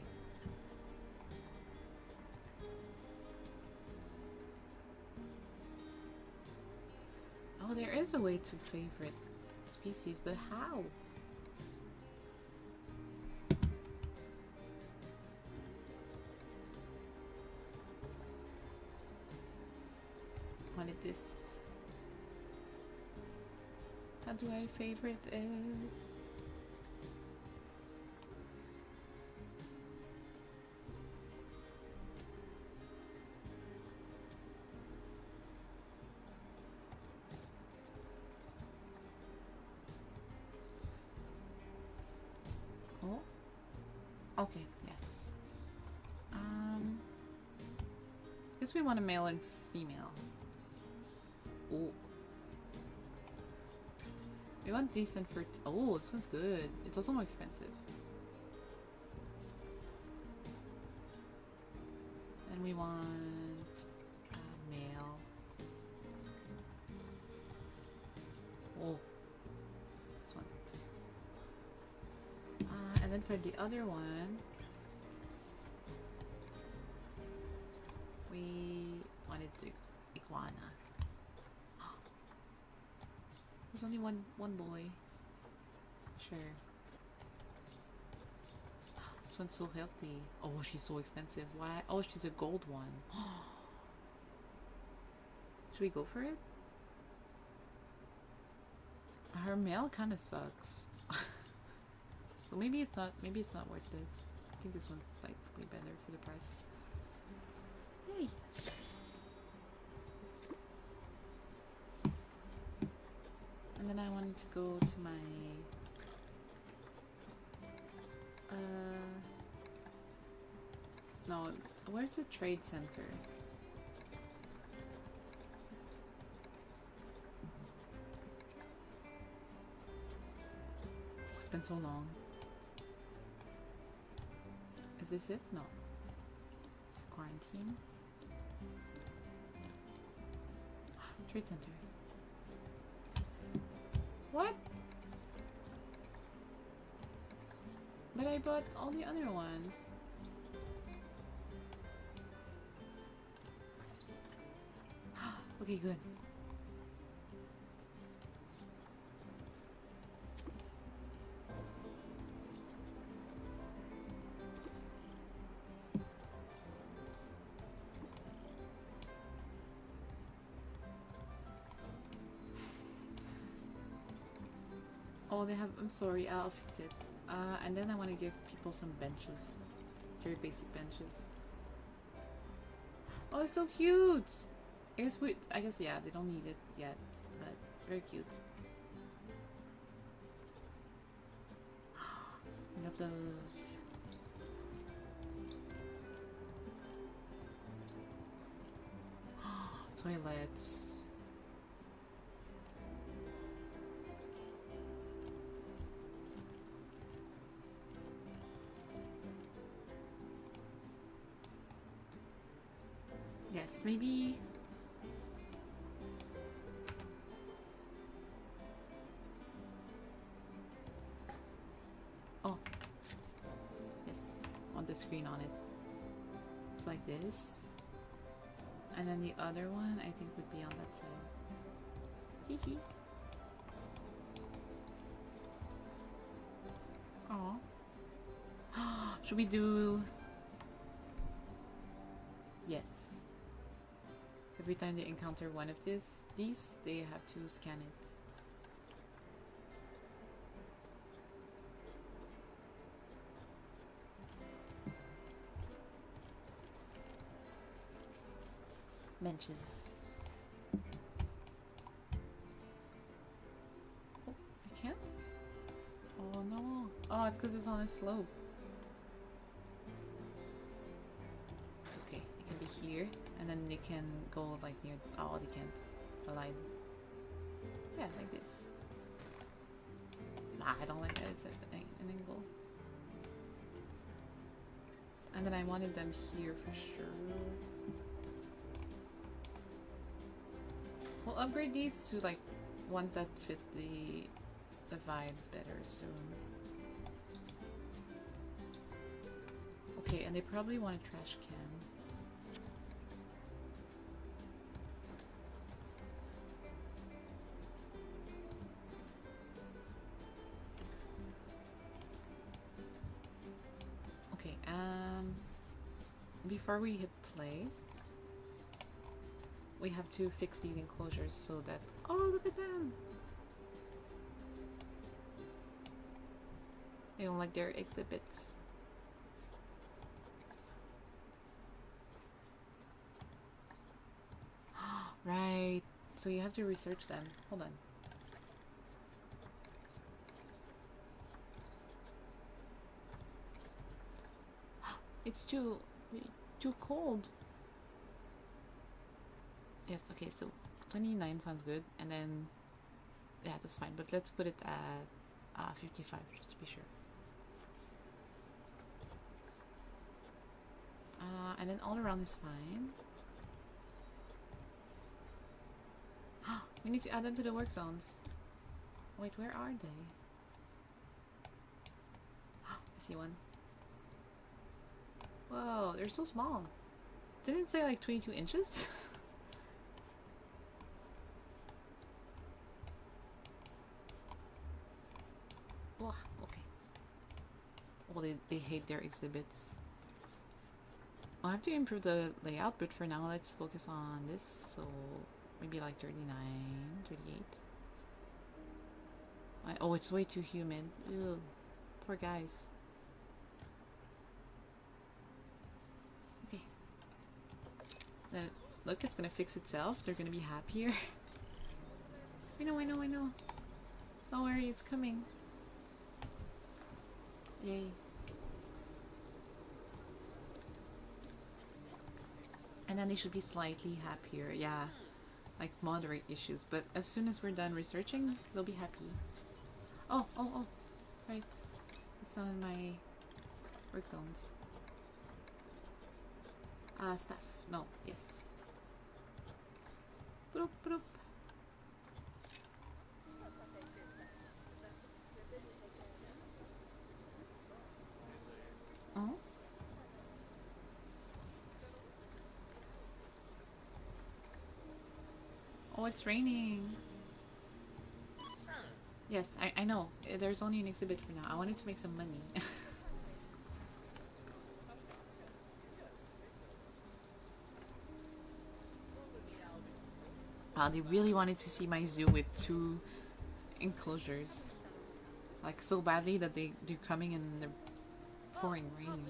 Oh, there is a way to favorite species, but how? Wanted this. How do I favorite it? Oh, okay, yes. Guess we want a male and female. Oh. We want decent for... Oh, this one's good. It's also more expensive. And we want a male. Oh. This one. And then for the other one, we wanted the iguana. There's only one boy. Sure. This one's so healthy. Oh, she's so expensive. Why? Oh, she's a gold one. Should we go for it? Her male kind of sucks. So maybe it's not worth it. I think this one's slightly better for the price. Yay! And then I wanted to go to my no, where's the trade center? It's been so long. Is this it? No. It's quarantine. Trade center. What? But I bought all the other ones. Okay, good. Oh, they have. I'm sorry. I'll fix it. And then I want to give people some benches, very basic benches. Oh, it's so cute. I guess yeah. They don't need it yet, but very cute. Love those. Toilets. Yes, maybe. Oh, yes, on the screen on it. It's like this. And then the other one, I think, would be on that side. Hee hee. Oh. Should we do... Yes. Every time they encounter one of these, they have to scan it. Benches. Oh, I can't? Oh no. Oh, it's because it's on a slope. It's okay. It can be here, and then they can go like near. Oh, they can't. Allied. Yeah, like this. Nah, I don't like that. It's an angle. And then I wanted them here for sure. We'll upgrade these to like ones that fit the vibes better soon. Okay, and they probably want a trash can. Okay, before we hit play, we have to fix these enclosures so that... Oh, look at them! They don't like their exhibits. Right. So you have to research them. Hold on. It's too cold. Yes, okay, so 29 sounds good, and then yeah, that's fine, but let's put it at 55 just to be sure. And then all around is fine. We need to add them to the work zones. Wait, where are they? I see one. Whoa, they're so small. Didn't it say like 22 inches? Oh, okay. Well, they hate their exhibits. I'll have to improve the layout, but for now, let's focus on this. So maybe like 39, 38. Oh, it's way too humid. Ew, poor guys. Okay. Then look, it's gonna fix itself. They're gonna be happier. I know. Don't worry, it's coming. Yay. And then they should be slightly happier. Yeah, like moderate issues. But as soon as we're done researching, they'll be happy. Oh. Right. It's not in my work zones. Stuff. No. Yes. Boop, boop. Oh. Oh, it's raining. Yes, I know. There's only an exhibit for now. I wanted to make some money. Wow, they really wanted to see my zoo with 2 enclosures. Like so badly that they're coming in the pouring rain.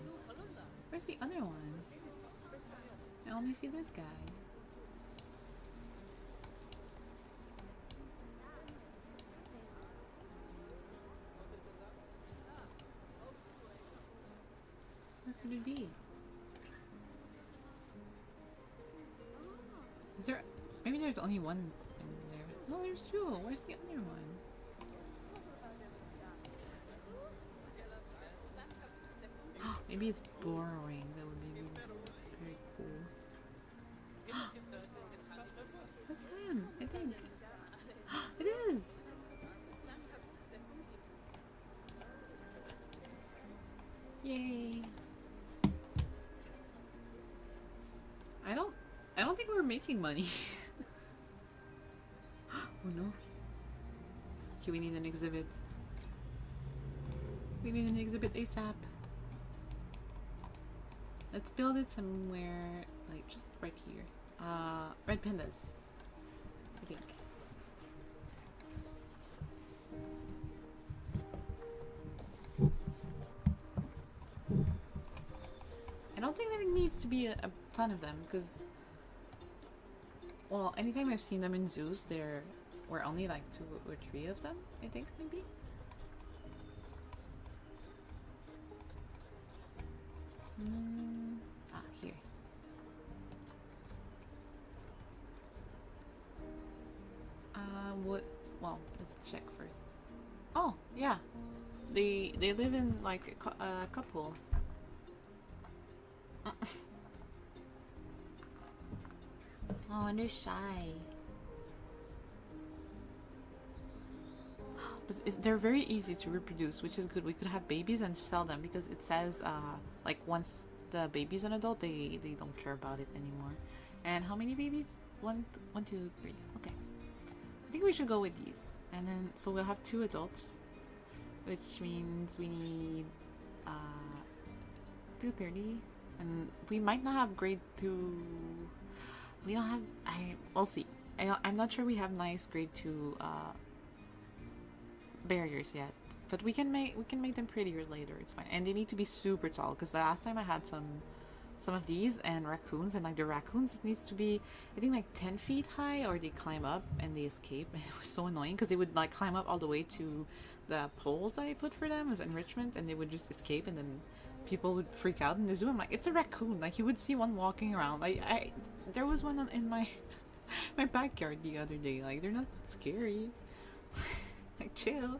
Where's the other one? I only see this guy. Where could it be? Is there... Maybe there's only one in there. No, there's two. Where's the other one? Maybe it's borrowing. That would be very cool. That's him, I think. It is! Yay! I don't think we're making money. Oh no. Okay, we need an exhibit. We need an exhibit ASAP. Let's build it somewhere, like just right here. Red pandas, I think. I don't think there needs to be a ton of them, because, well, anytime I've seen them in zoos, there were only like 2 or 3 of them, I think, maybe. Here. What? Well, let's check first. Oh, yeah. They live in like a couple. Oh, and they're shy. They're very easy to reproduce, which is good. We could have babies and sell them because it says like once the baby's an adult, they don't care about it anymore. And how many babies? One, 2, 3. Okay. I think we should go with these. And then, so we'll have 2 adults, which means we need 230. And we might not have grade 2. We don't have, we'll see. I'm not sure we have nice grade 2 barriers yet. But we can make them prettier later. It's fine. And they need to be super tall, because the last time I had some of these and raccoons, and like the raccoons, it needs to be, I think, like 10 feet high, or they climb up and they escape. And it was so annoying because they would like climb up all the way to the poles that I put for them as enrichment, and they would just escape, and then people would freak out in the zoo. I'm like, it's a raccoon. Like, you would see one walking around. There was one in my my backyard the other day. Like, they're not scary. Like, chill.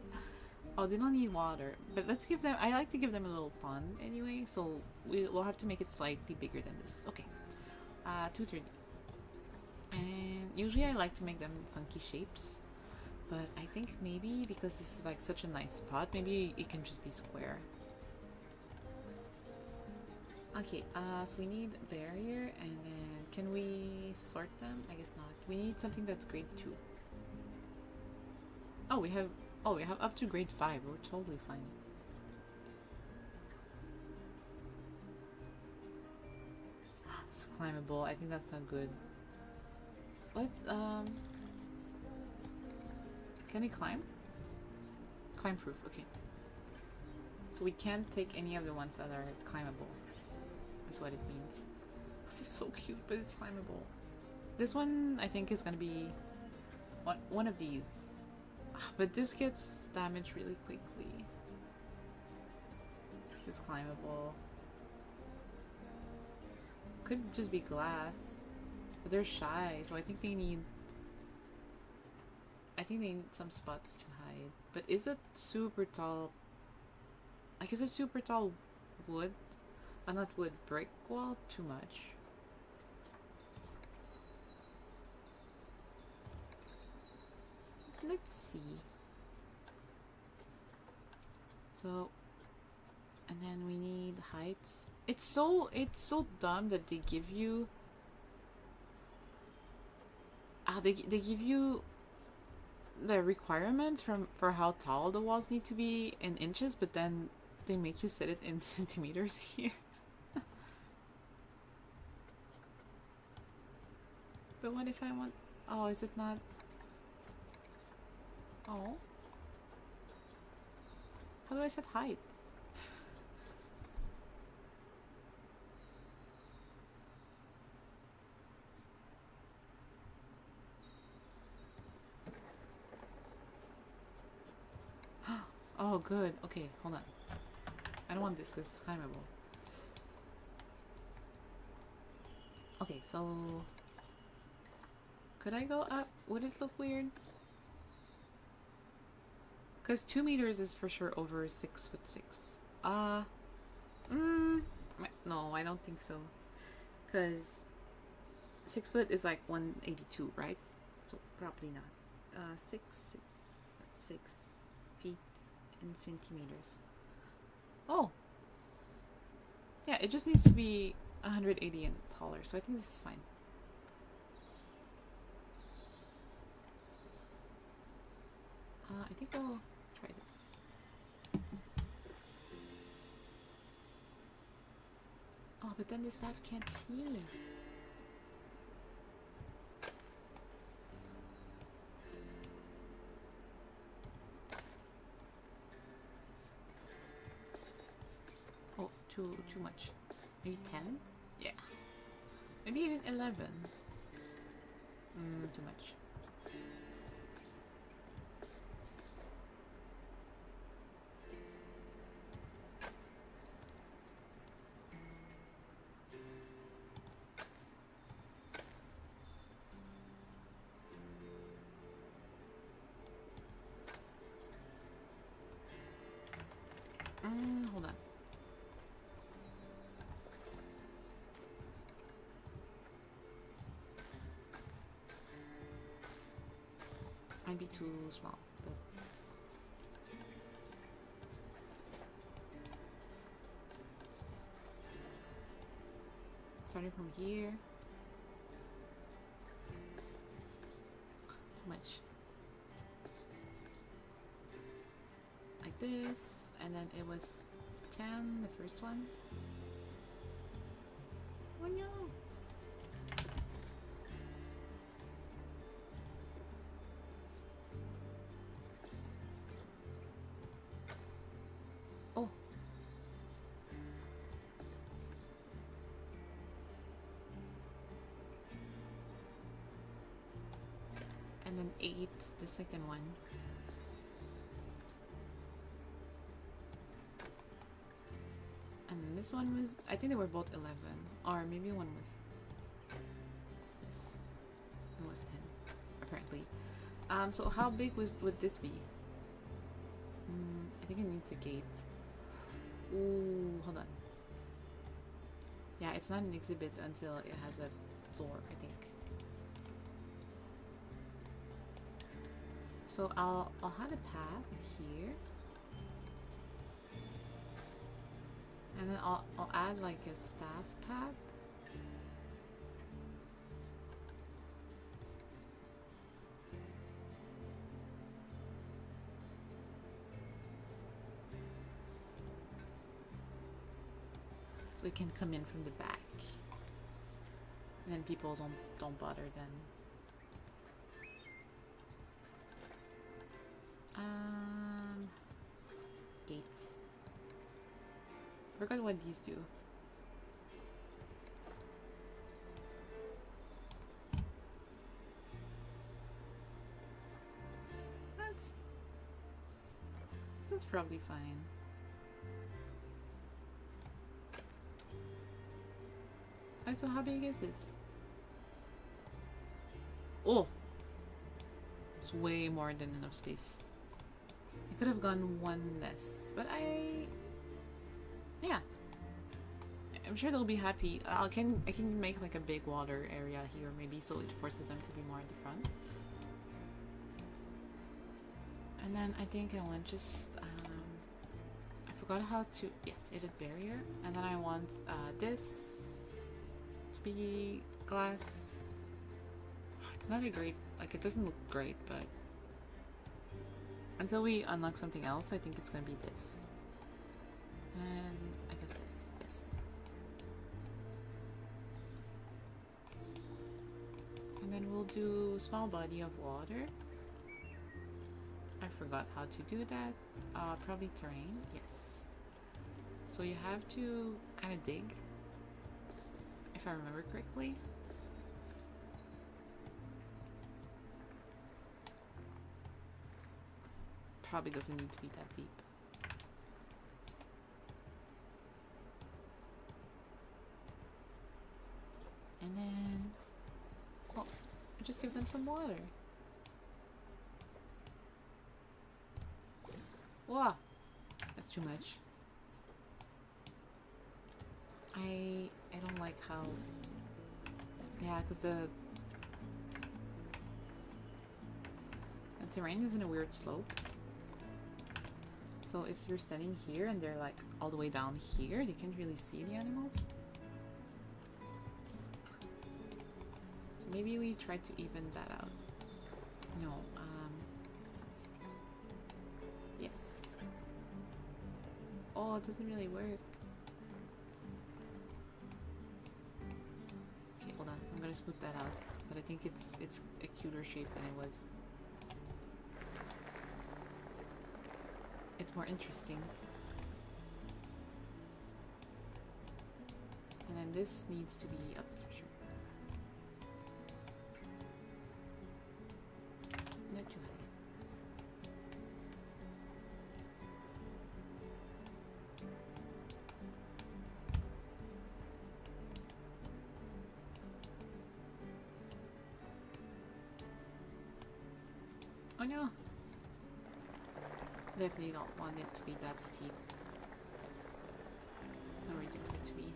Oh, they don't need water. But let's give them... I like to give them a little pond anyway, so we'll have to make it slightly bigger than this. Okay. 230. And usually I like to make them funky shapes. But I think maybe because this is like such a nice spot, maybe it can just be square. Okay, so we need barrier, and then can we sort them? I guess not. We need something that's grade 2. Oh, we have up to grade 5. We're totally fine. It's climbable. I think that's not good. Let's can they climb? Climb proof, okay. So we can't take any of the ones that are climbable. That's what it means. This is so cute, but it's climbable. This one I think is gonna be one of these. But this gets damaged really quickly. It's climbable. Could just be glass. But they're shy, so I think they need some spots to hide. But is it super tall? Like, is a super tall wood? Not wood, brick wall too much? Let's see. So, and then we need heights. It's so dumb that they give you they give you the requirements for how tall the walls need to be in inches, but then they make you set it in centimeters here. But what if I want... Oh, is it not... Oh. How do I set height? Oh, good. Okay, hold on. I don't want this because it's climbable. Okay, so could I go up? Would it look weird? Because 2 meters is for sure over 6'6". No, I don't think so. Because 6 foot is like 182, right? So probably not. 6 feet in centimeters. Oh, yeah, it just needs to be 180 and taller, so I think this is fine. I think I'll try this. Oh, but then the staff can't see. Oh, too much. Maybe 10? Yeah. Maybe even 11. Too much. Hold on. Might be too small, but starting from here. Too much. Like this, and then it was 10, the first one. Oh no! Oh! And then 8, the second one. And this one was, I think they were both 11, or maybe one was this. One was 10, apparently. So how big would this be? I think it needs a gate. Ooh, hold on. Yeah, it's not an exhibit until it has a floor, I think. So I'll have a path here. And then I'll add like a staff path. So it can come in from the back. And then people don't bother them. Gates. Forgot what these do. That's probably fine. And so how big is this? Oh! It's way more than enough space. I could have gone one less, but yeah. I'm sure they'll be happy. I can make like a big water area here maybe, so it forces them to be more at the front. And then I think I want just I forgot how to, yes, edit barrier. And then I want this to be glass. It's not a great, like, it doesn't look great, but until we unlock something else, I think it's gonna be this. And I guess this, yes. And then we'll do small body of water. I forgot how to do that. Probably terrain. Yes. So you have to kind of dig, if I remember correctly. Probably doesn't need to be that deep. And then, oh, just give them some water. Wow, that's too much. I don't like how, yeah, because the terrain is in a weird slope. So if you're standing here and they're like all the way down here, they can't really see the animals. So maybe we try to even that out. No, yes. Oh, it doesn't really work. Okay, hold on. I'm gonna smooth that out. But I think it's a cuter shape than it was. It's more interesting. And then this needs to be up for sure. Not too high. Oh no! Definitely don't want it to be that steep. No reason for it to be.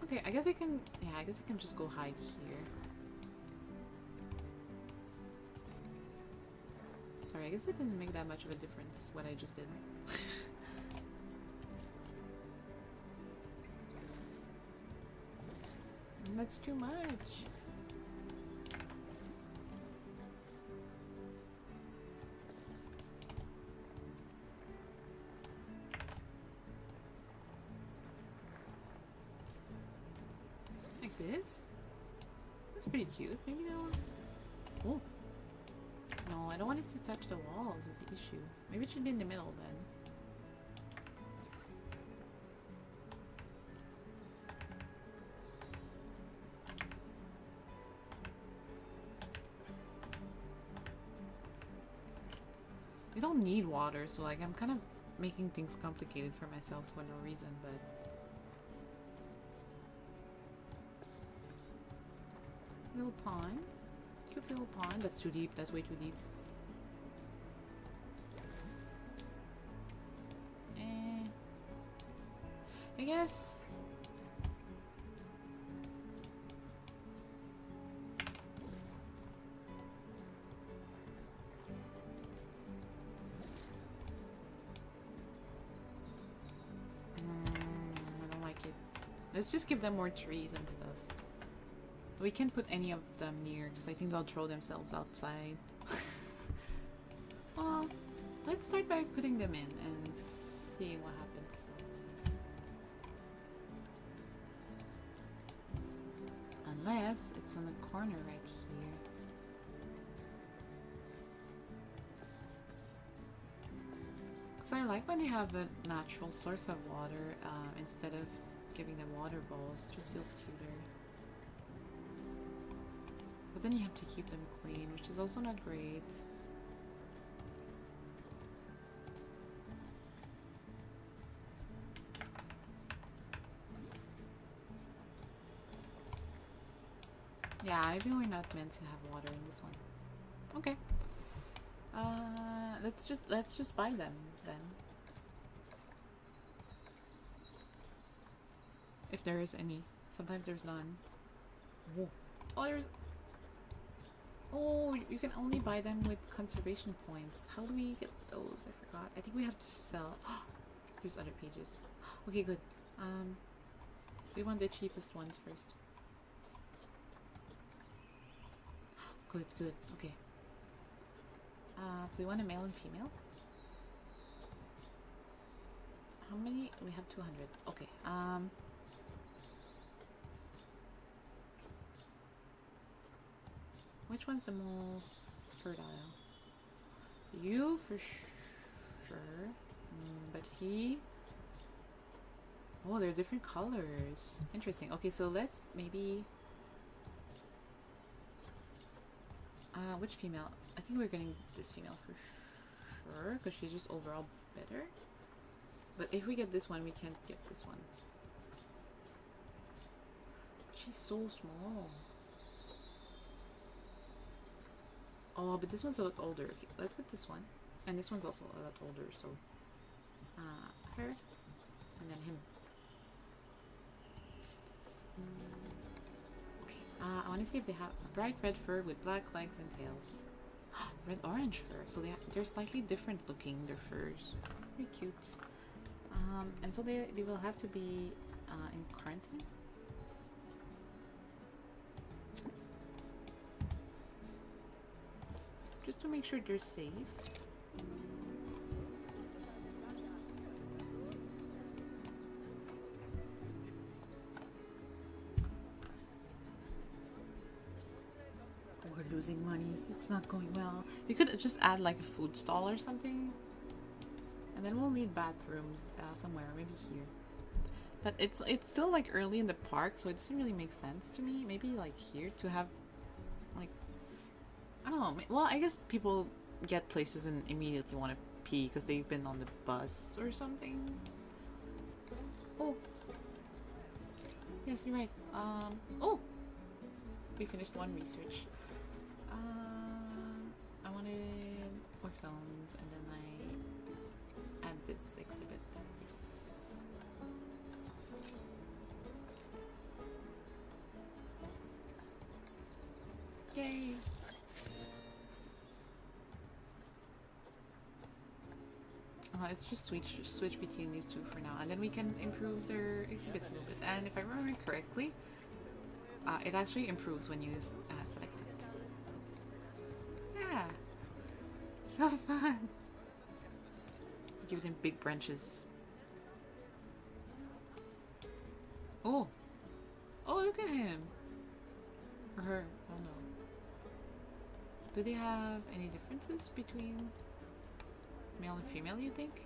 Okay, I guess I can, yeah, I guess I can just go hide here. Sorry, I guess it didn't make that much of a difference what I just did. And that's too much. This? That's pretty cute. Maybe that one. Oh. No, I don't want it to touch the walls is the issue. Maybe it should be in the middle then. I don't need water, so like I'm kind of making things complicated for myself for no reason, but little pond. Cute little pond. That's too deep. That's way too deep. I guess. I don't like it. Let's just give them more trees and stuff. We can't put any of them near because I think they'll throw themselves outside. Well, let's start by putting them in and seeing what happens. Unless it's on the corner right here. Because I like when they have a natural source of water instead of giving them water bowls. It just feels cuter. But then you have to keep them clean, which is also not great. Yeah, maybe we're not meant to have water in this one. Okay. Let's just buy them then. If there is any. Sometimes there's none. Oh, there's... Oh, you can only buy them with conservation points. How do we get those? I forgot. I think we have to sell. There's other pages. Okay, good. We want the cheapest ones first. Good, good. Okay. So we want a male and female. How many? We have 200. Okay. Which one's the most fertile? You for sure. But he... Oh, they're different colors. Interesting. Okay, so let's maybe... which female? I think we're getting this female for sure, because she's just overall better. But if we get this one, we can't get this one. She's so small. Oh, but this one's a lot older. Okay, let's get this one. And this one's also a lot older, so... her. And then him. Okay, I want to see if they have bright red fur with black legs and tails. Red-orange fur. So they're slightly different looking, their furs. Very cute. And so they will have to be in quarantine. Just to make sure they're safe. We're losing money. It's not going well. You could just add like a food stall or something. And then we'll need bathrooms somewhere, maybe here. But it's still like early in the park, so it doesn't really make sense to me. Maybe like here to have like, I don't know. Well, I guess people get places and immediately want to pee because they've been on the bus or something. Oh. Yes, you're right. Oh. We finished one research. I wanted work zones, and then I add this exhibit. Yes. Yay. Let's just switch between these two for now, and then we can improve their exhibits a little bit. And if I remember correctly, it actually improves when you select it. Yeah, so fun. Give them big branches. Oh, look at him or her. Oh no. Do they have any differences between male and female, you think?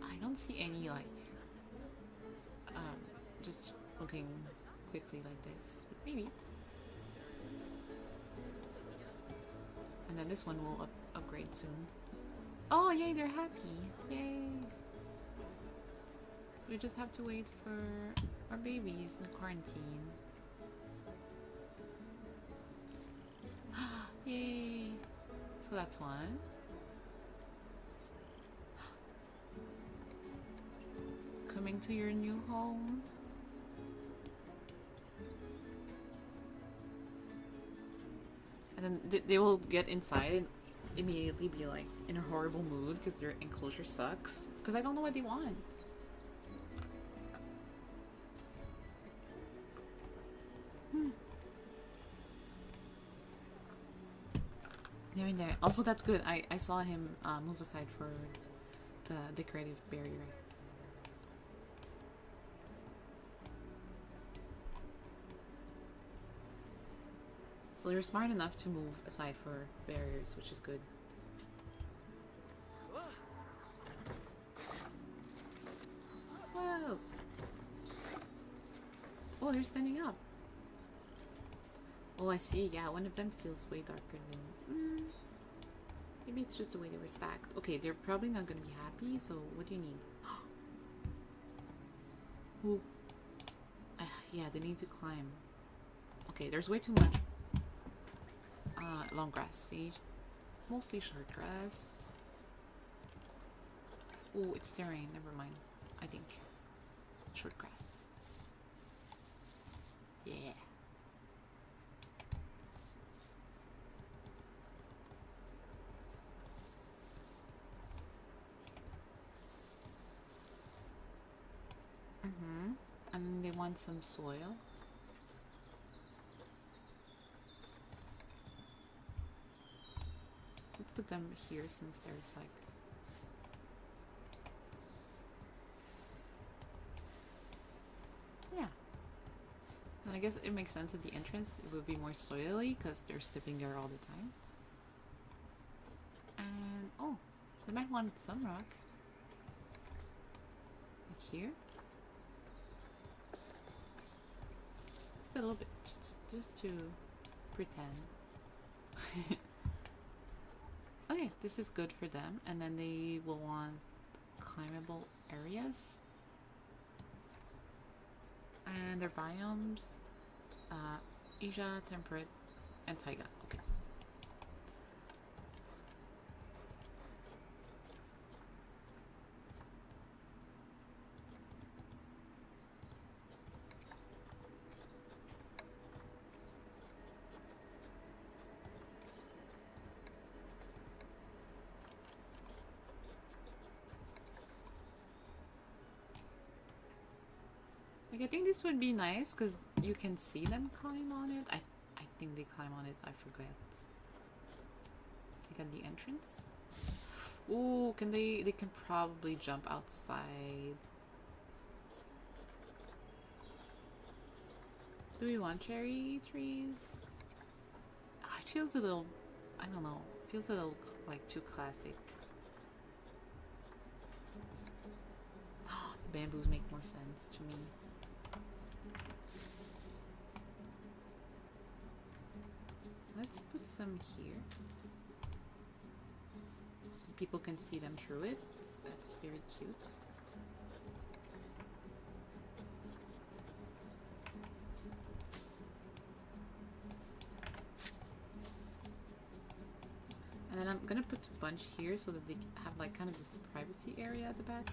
I don't see any, like, just looking quickly like this, but maybe. And then this one will upgrade soon. Oh, yay, they're happy. Yay. We just have to wait for our babies in quarantine. Yay. So that's one. Coming to your new home. And then they will get inside and immediately be like in a horrible mood because their enclosure sucks. Because I don't know what they want. They're in there. Also, that's good. I saw him move aside for the decorative barrier. So you're smart enough to move aside for barriers, which is good. Whoa! Oh, they're standing up. Oh, I see. Yeah, one of them feels way darker than... maybe it's just the way they were stacked. Okay, they're probably not going to be happy, so what do you need? Ooh. Yeah, they need to climb. Okay, there's way too much. Long grass sage. Mostly short grass. Oh, it's terrain. Never mind. I think. Short grass. Yeah. And they want some soil. We'll put them here since there's like... Yeah. And I guess it makes sense at the entrance it would be more soily because they're sleeping there all the time. And oh, they might want some rock. Like here. Just a little bit, just to pretend. Okay, this is good for them, and then they will want climbable areas. And their biomes, Asia, temperate, and taiga. Okay. Like, I think this would be nice because you can see them climb on it. I think they climb on it. I forget. Like at the entrance. Ooh, can they? They can probably jump outside. Do we want cherry trees? Oh, it feels a little. I don't know. Feels a little like too classic. The bamboos make more sense to me. Let's put some here. So people can see them through it. That's very cute. And then I'm gonna put a bunch here so that they have like kind of this privacy area at the back.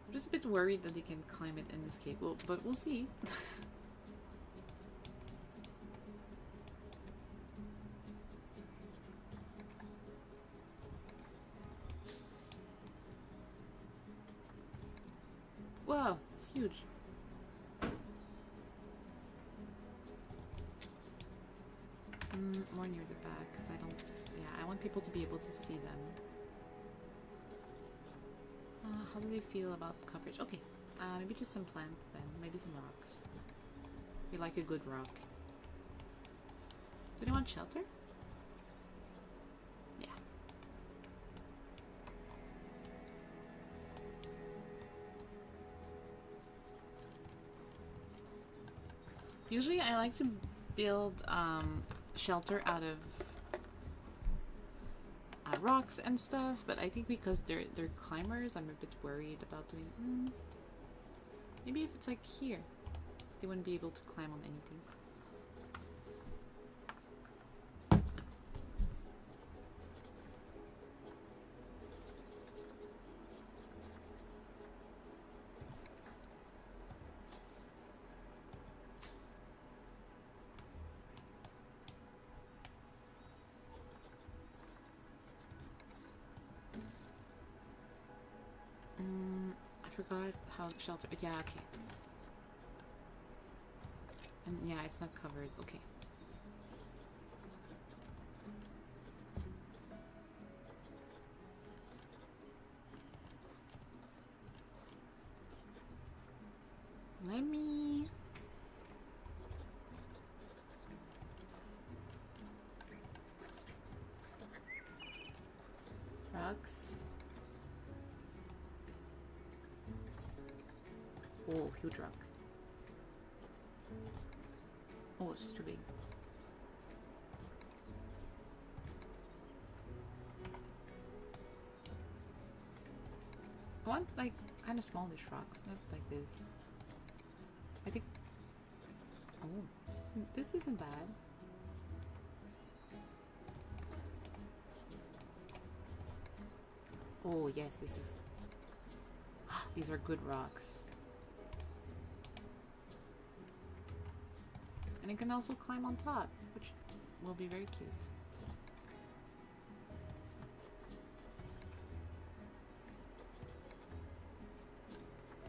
I'm just a bit worried that they can climb it and escape, but we'll see. Wow, it's huge. More near the back, because I don't... Yeah, I want people to be able to see them. How do they feel about coverage? Okay, maybe just some plants then. Maybe some rocks. We like a good rock. Do they want shelter? Yeah. Usually I like to build shelter out of rocks and stuff, but I think because they're climbers, I'm a bit worried about doing... maybe if it's like here, they wouldn't be able to climb on anything. I forgot how shelter... Yeah, okay. And yeah, it's not covered. Okay. Let me... Rocks. Oh, huge rock. Oh, it's too big. I want like kind of smallish rocks, not like this. I think... Oh, this isn't bad. Oh yes, this is... These are good rocks. And it can also climb on top, which will be very cute.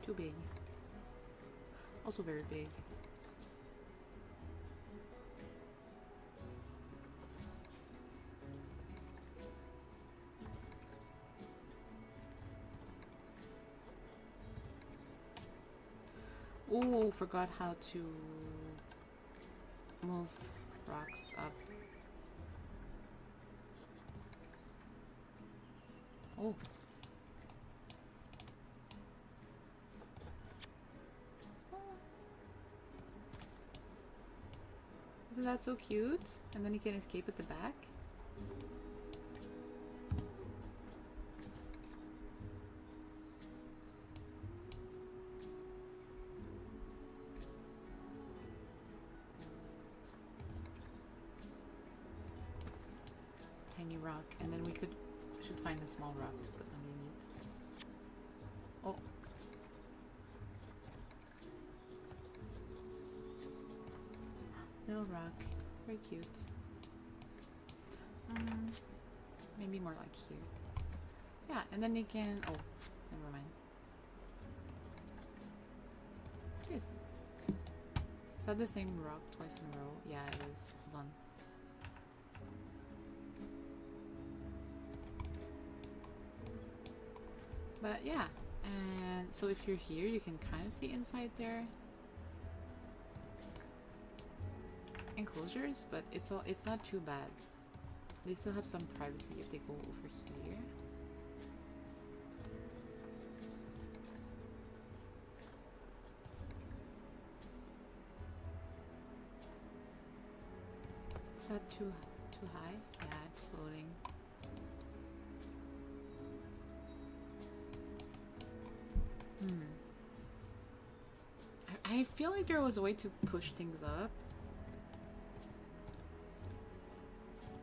Too big. Also very big. Oh, forgot how to move rocks up. Oh. Isn't that so cute? And then you can escape at the back. Tiny rock, and then we should find a small rock to put underneath. Oh. Little rock. Very cute. Maybe more like here. Yeah, and then you can... Oh, never mind. Yes. Is that the same rock twice in a row? Yeah, it is. Hold on. But yeah, and so if you're here, you can kind of see inside their enclosures, but it's not too bad. They still have some privacy if they go over here. Is that too high? Yeah, it's floating. I feel like there was a way to push things up.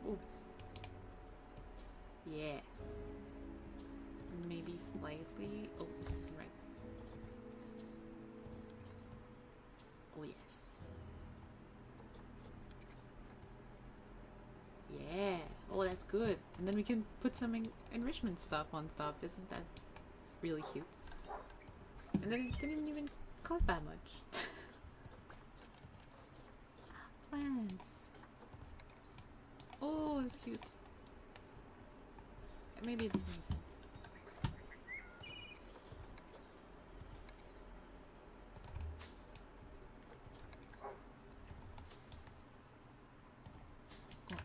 Oh. Yeah. Maybe slightly. Oh, this isn't right. Oh, yes. Yeah. Oh, that's good. And then we can put some enrichment stuff on top. Isn't that really cute? And then it didn't even cost that much. Plants. Oh, that's cute. Maybe it doesn't make sense. Oh.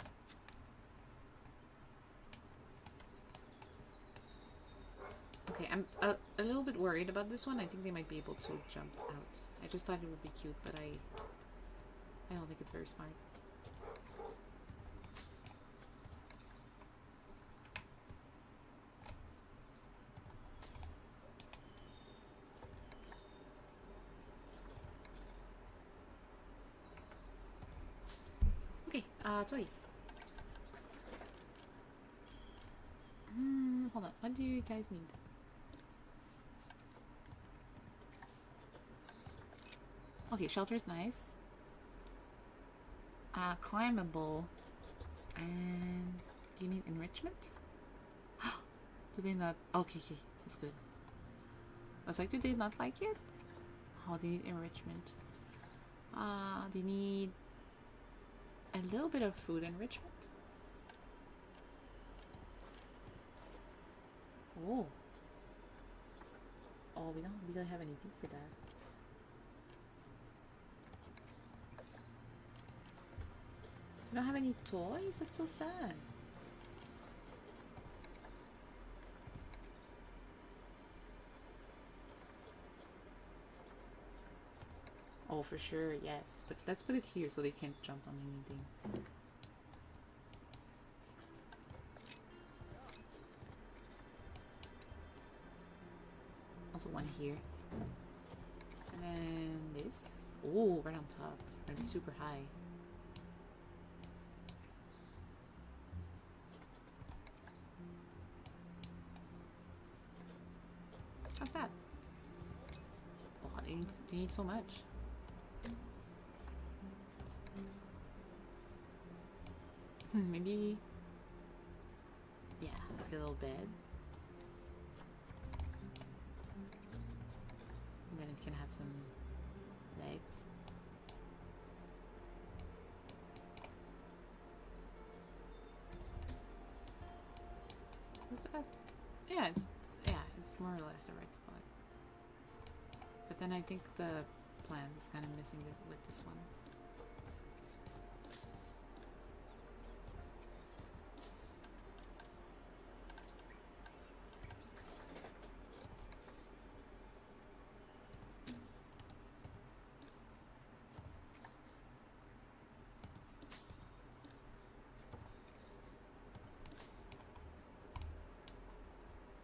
Okay, I'm a little bit worried about this one. I think they might be able to jump out. I just thought it would be cute, but I don't think it's very smart. Okay, toys. Hold on. What do you guys need? Okay, shelter's nice. Climbable. And you need enrichment? Do they not? Okay, that's good. I was like, do they not like it? Oh, they need enrichment. They need a little bit of food enrichment. Oh. Oh, we don't really have anything for that. We don't have any toys? That's so sad. Oh, for sure, yes. But let's put it here so they can't jump on anything. Also one here. And then this. Oh, right on top. Right, super high. How's that? Oh, they need so much. Maybe... yeah, like a little bed. And then it can have some legs. What's that? Yeah, it's more or less the right spot. But then I think the plant is kind of missing this, with this one.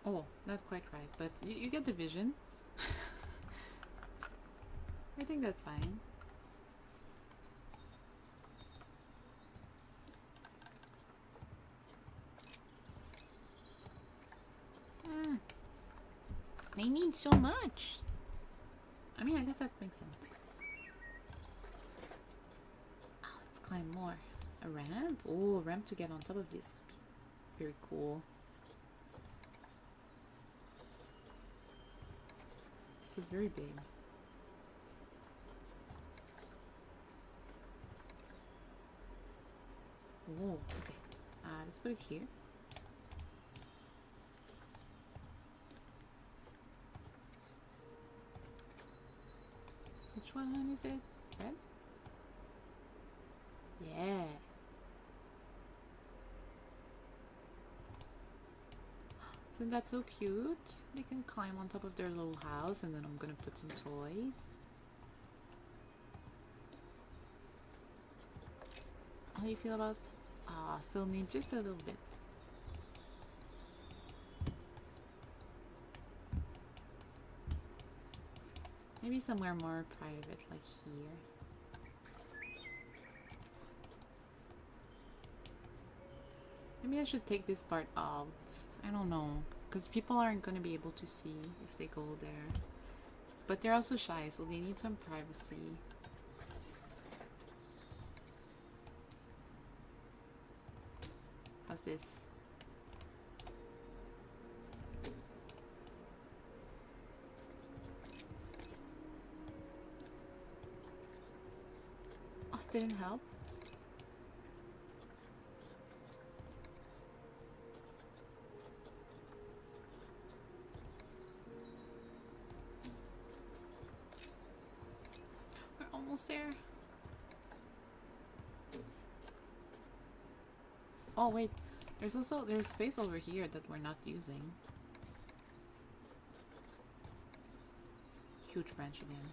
Oh, not quite right, but you get the vision. I think that's fine. They need so much. I mean, I guess that makes sense. Oh, let's climb more. A ramp? Oh, a ramp to get on top of this. Very cool. This is very big. Oh, okay. Let's put it here. Which one is it? Red? Yeah. Isn't that so cute? They can climb on top of their little house, and then I'm gonna put some toys. How do you feel about... still need just a little bit. Maybe somewhere more private, like here. Maybe I should take this part out. I don't know, because people aren't going to be able to see if they go there. But they're also shy, so they need some privacy. How's this? Oh, didn't help. We're almost there. Oh wait, there's space over here that we're not using. Huge branch again.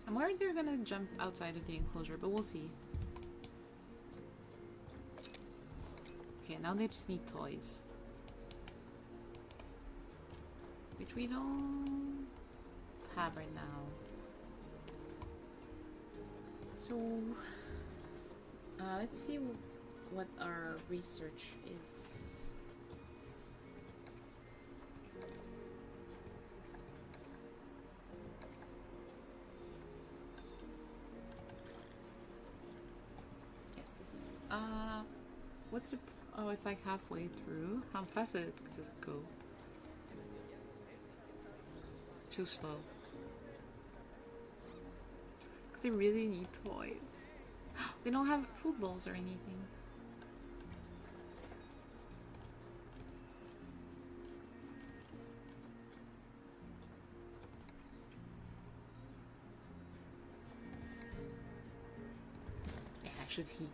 I'm worried they're gonna jump outside of the enclosure, but we'll see. Okay, now they just need toys. Which we don't have right now. So, let's see what our research is. Yes, this. What's the... Oh, it's like halfway through. How fast does it go? Too slow. Because they really need toys. They don't have food bowls or anything. Yeah, I should heat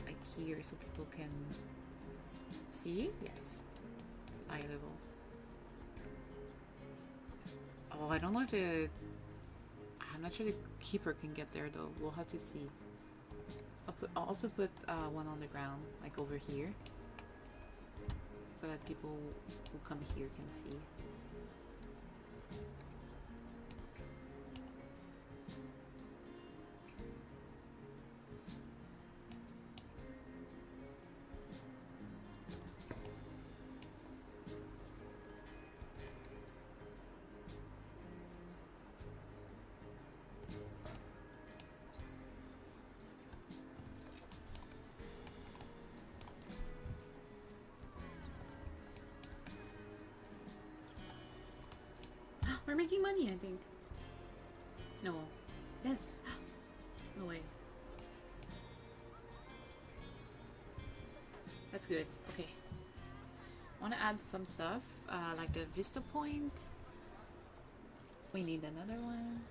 like here so people can see. Yes, it's eye level. Oh, I don't know if the... I'm not sure the keeper can get there though. We'll have to see. I'll also put one on the ground, like over here, so that people who come here can see. We're making money, I think. No. Yes. No way. That's good. Okay. I want to add some stuff, like a vista point. We need another one.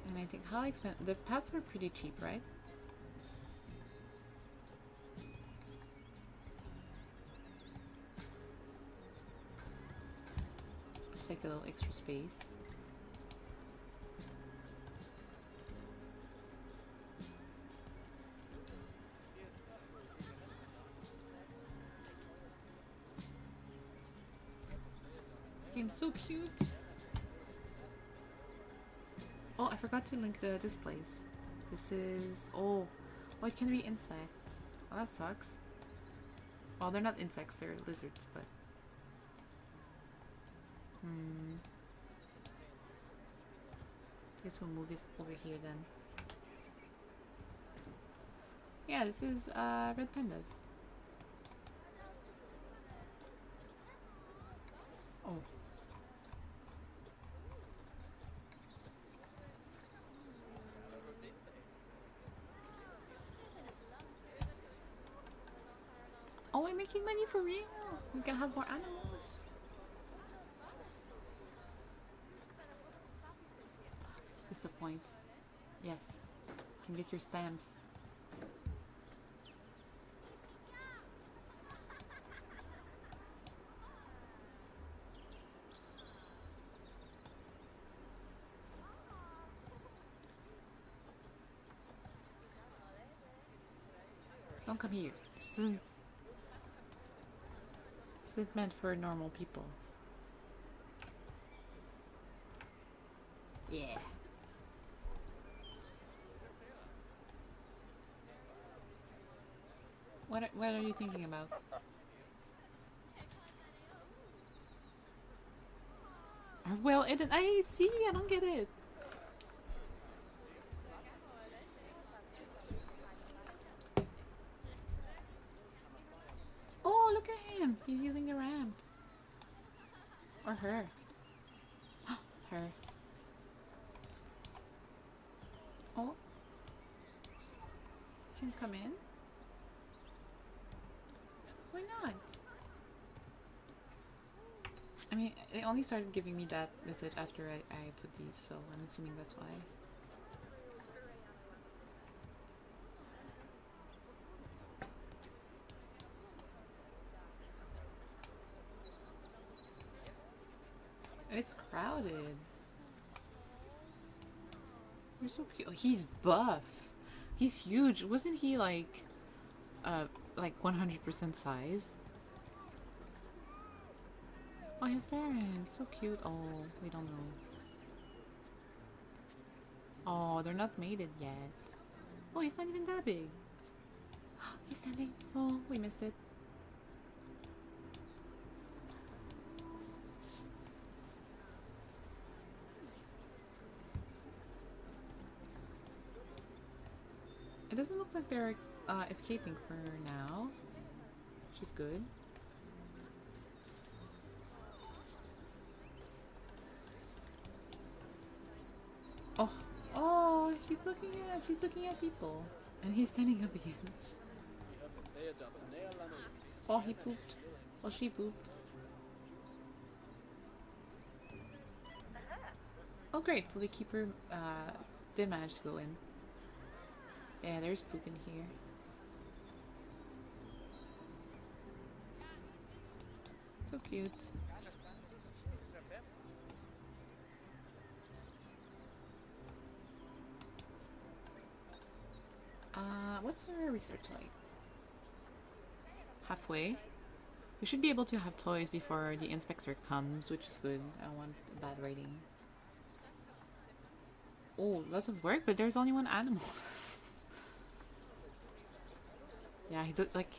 And I think how expensive the pads are pretty cheap, right? Just like a little extra space. This game's so cute. Oh, I forgot to link the displays. This is... oh, it can be insects. Oh, that sucks. Well, they're not insects, they're lizards, but... guess we'll move it over here then. Yeah, this is red pandas. Oh. Oh, I'm making money for real! We can have more animals. What's the point? Yes. You can get your stamps. Don't come here. This isn't meant for normal people. Yeah. What are you thinking about? Well, I see. I don't get it. Oh, look at him. He's using the ramp. Or her. Her. Oh. Can come in? Why not? I mean, they only started giving me that message after I put these, so I'm assuming that's why. It's crowded. You're so cute. Oh, he's buff. He's huge. Wasn't he like 100% size? Oh, his parents. So cute. Oh, we don't know. Oh, they're not mated yet. Oh, he's not even that big. He's standing. Oh, we missed it. It doesn't look like they're escaping for now, which is good. Oh, she's looking at people. And he's standing up again. Oh, he pooped. Oh, she pooped. Oh, great. So the keeper did manage to go in. Yeah, there's poop in here. So cute. What's our research like? Halfway. We should be able to have toys before the inspector comes, which is good. I don't want bad rating. Oh, lots of work, but there's only one animal. Yeah, he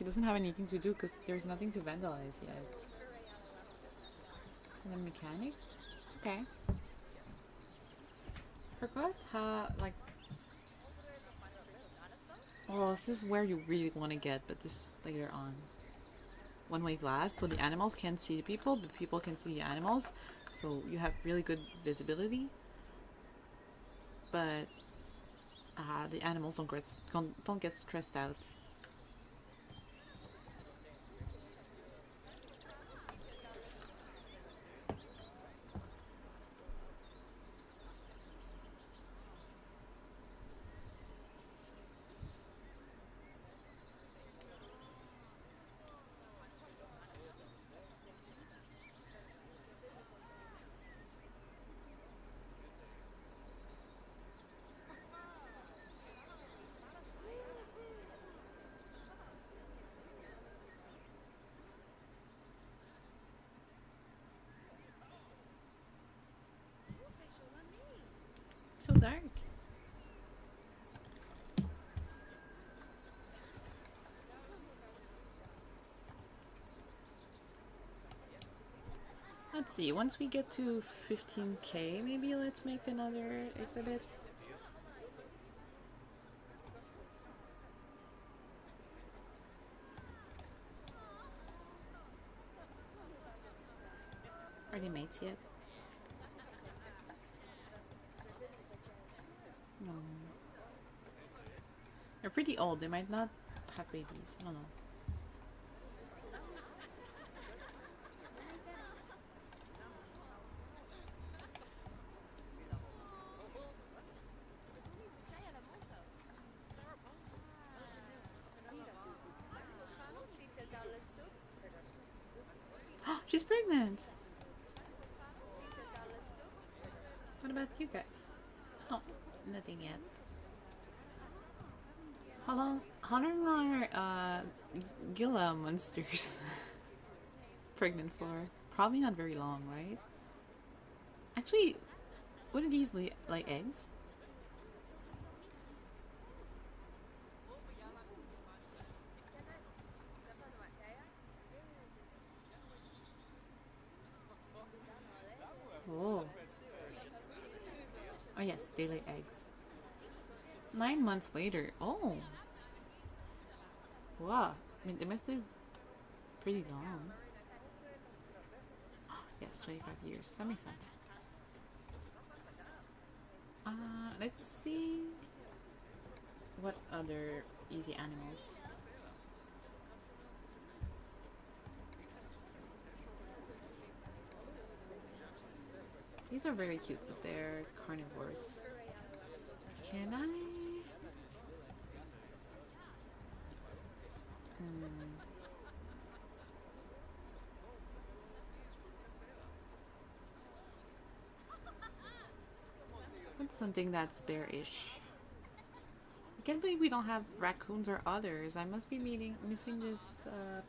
doesn't have anything to do because there's nothing to vandalize yet. And then mechanic? Okay. Forgot how, like... Oh, this is where you really want to get, but this later on. One-way glass, so the animals can't see the people, but people can see the animals. So you have really good visibility. but the animals don't get stressed out. So dark. Let's see, once we get to 15k, maybe let's make another exhibit. Are they mates yet? No. They're pretty old, they might not have babies, I don't know. She's pregnant! What about you guys? Oh, nothing yet. How long are Gila monsters pregnant for? Probably not very long, right? Actually, wouldn't these lay eggs? Oh. Oh yes, they lay eggs. 9 months later. Oh. Wow. I mean, they must live pretty long. Yes, 25 years. That makes sense. Let's see what other easy animals. These are very cute, but they're carnivores. Can I? What's something that's bearish? I can't believe we don't have raccoons or others. I must be missing this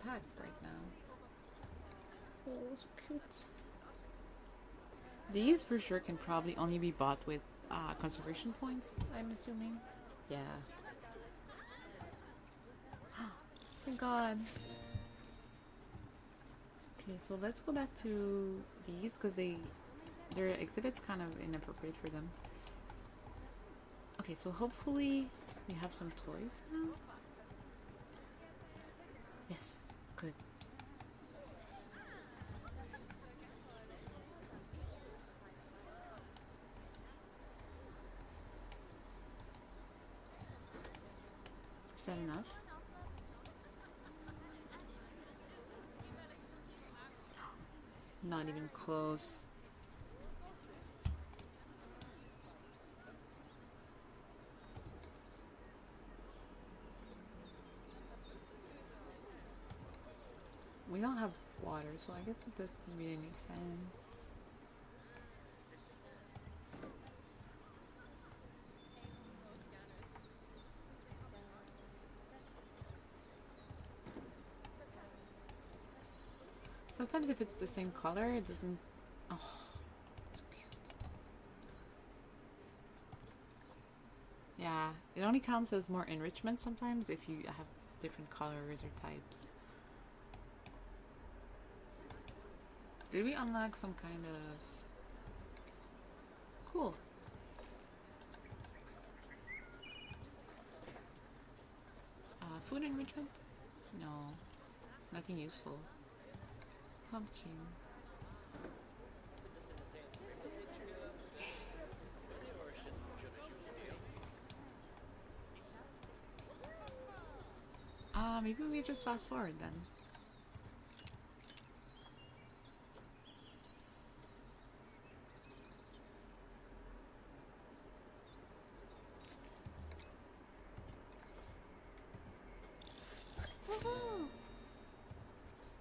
pack right now. Oh, so cute. These for sure can probably only be bought with conservation points, I'm assuming. Yeah. Thank God. Okay, so let's go back to these because their exhibit's kind of inappropriate for them. Okay, so hopefully we have some toys now. Yes, good. Is that enough? Not even close. We don't have water, so I guess that doesn't really make sense. Sometimes if it's the same color, it doesn't... Oh, so cute. Yeah, it only counts as more enrichment sometimes if you have different colors or types. Did we unlock some kind of... Cool. Food enrichment? No. Nothing useful. Pumpkin. maybe we just fast forward then. Woohoo!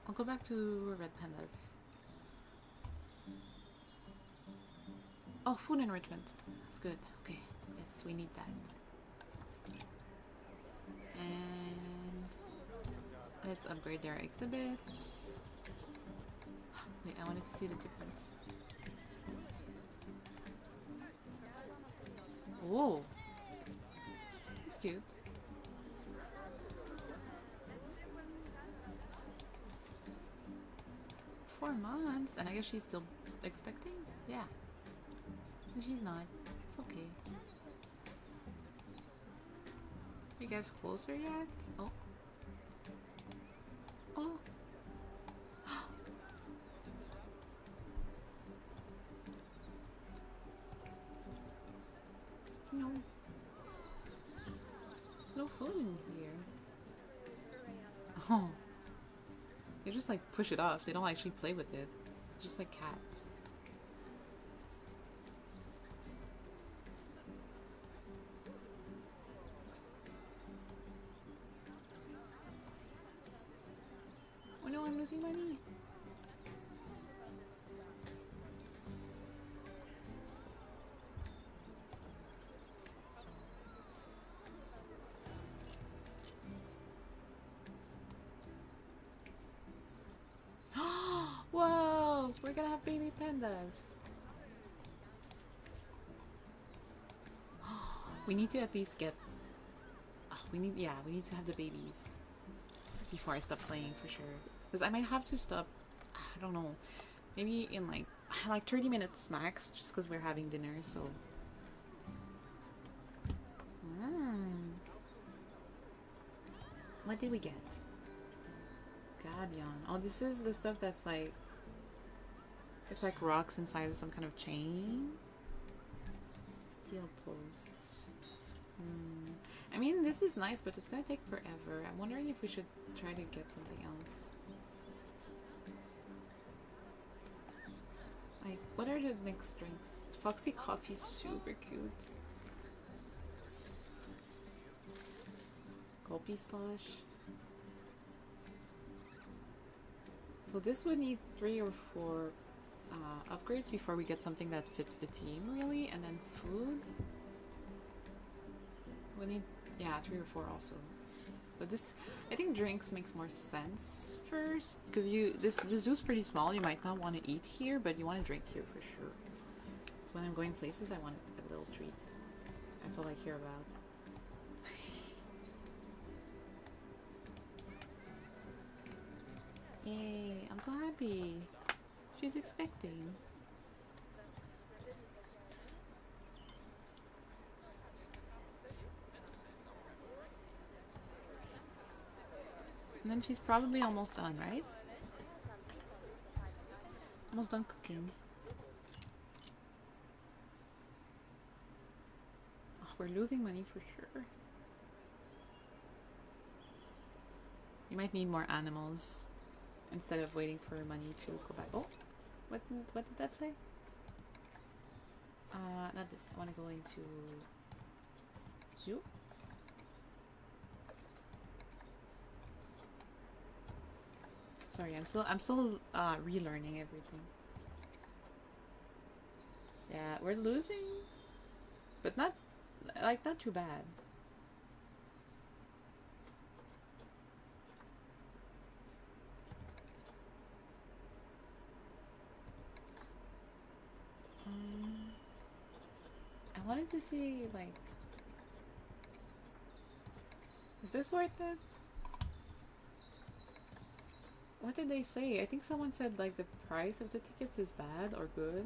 I'll go back to red pandas. Oh, food enrichment. That's good. Okay. Yes, we need that. And let's upgrade their exhibits. Wait, I wanted to see the difference. Whoa. That's cute. $4 months, and I guess she's still expecting? Yeah. She's not. It's okay. Are you guys closer yet? Oh. Oh. No. There's no food in here. Oh. They just like push it off. They don't actually play with it. It's just like cats. Oh no, I'm losing money. Whoa! We're gonna have baby pandas. We need to at least get... we need to have the babies before I stop playing for sure. Because I might have to stop, I don't know, maybe in like 30 minutes max, just because we're having dinner, so... What did we get? Gabion. Oh, this is the stuff that's like... It's like rocks inside of some kind of chain. Steel posts. I mean, this is nice, but it's gonna take forever. I'm wondering if we should try to get something else. Like, what are the next drinks? Foxy coffee is super cute. Gulpy slush. So this would need 3 or 4 upgrades before we get something that fits the team, really. And then food. We need, yeah, 3 or 4 also. But this, I think drinks makes more sense first, because this zoo's pretty small. You might not want to eat here, but you want to drink here for sure. So when I'm going places, I want a little treat. That's all I care about. Yay! I'm so happy. She's expecting. And then she's probably almost done, right? Almost done cooking. Oh, we're losing money for sure. You might need more animals instead of waiting for money to go back. Oh, what did that say? Not this. I want to go into zoo. Sorry, I'm still relearning everything. Yeah, we're losing, but not too bad. I wanted to see, like, is this worth it? What did they say? I think someone said like the price of the tickets is bad or good.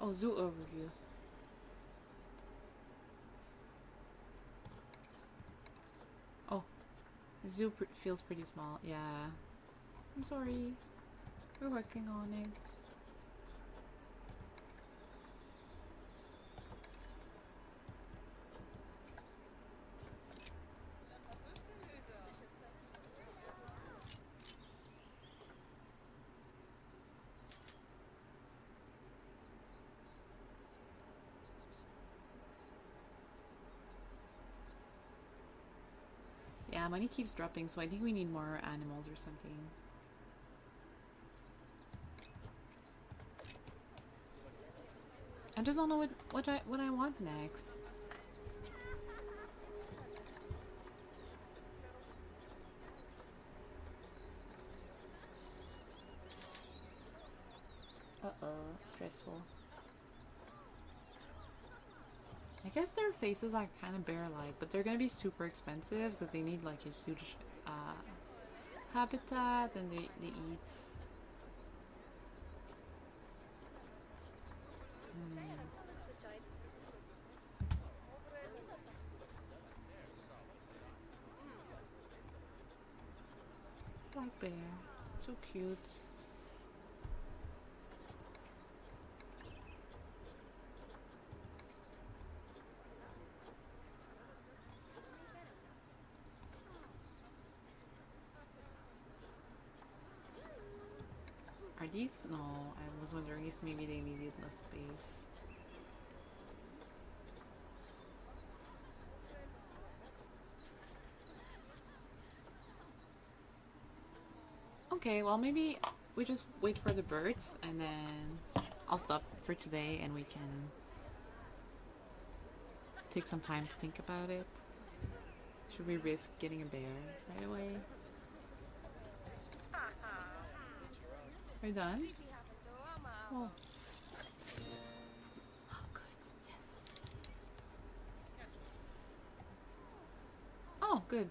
Oh, zoo overview. Oh, zoo feels pretty small. Yeah, I'm sorry. We're working on it. Yeah, money keeps dropping, so I think we need more animals or something. I just don't know what I want next. Uh-oh, stressful. I guess their faces are kind of bear-like, but they're gonna be super expensive because they need like a huge habitat and they eat. Black bear, so cute. Are these? No, I was wondering if maybe they needed less space. Okay, well maybe we just wait for the birds and then I'll stop for today and we can take some time to think about it. Should we risk getting a bear right away? Are you done? Oh. Oh, good. Yes. Oh, good.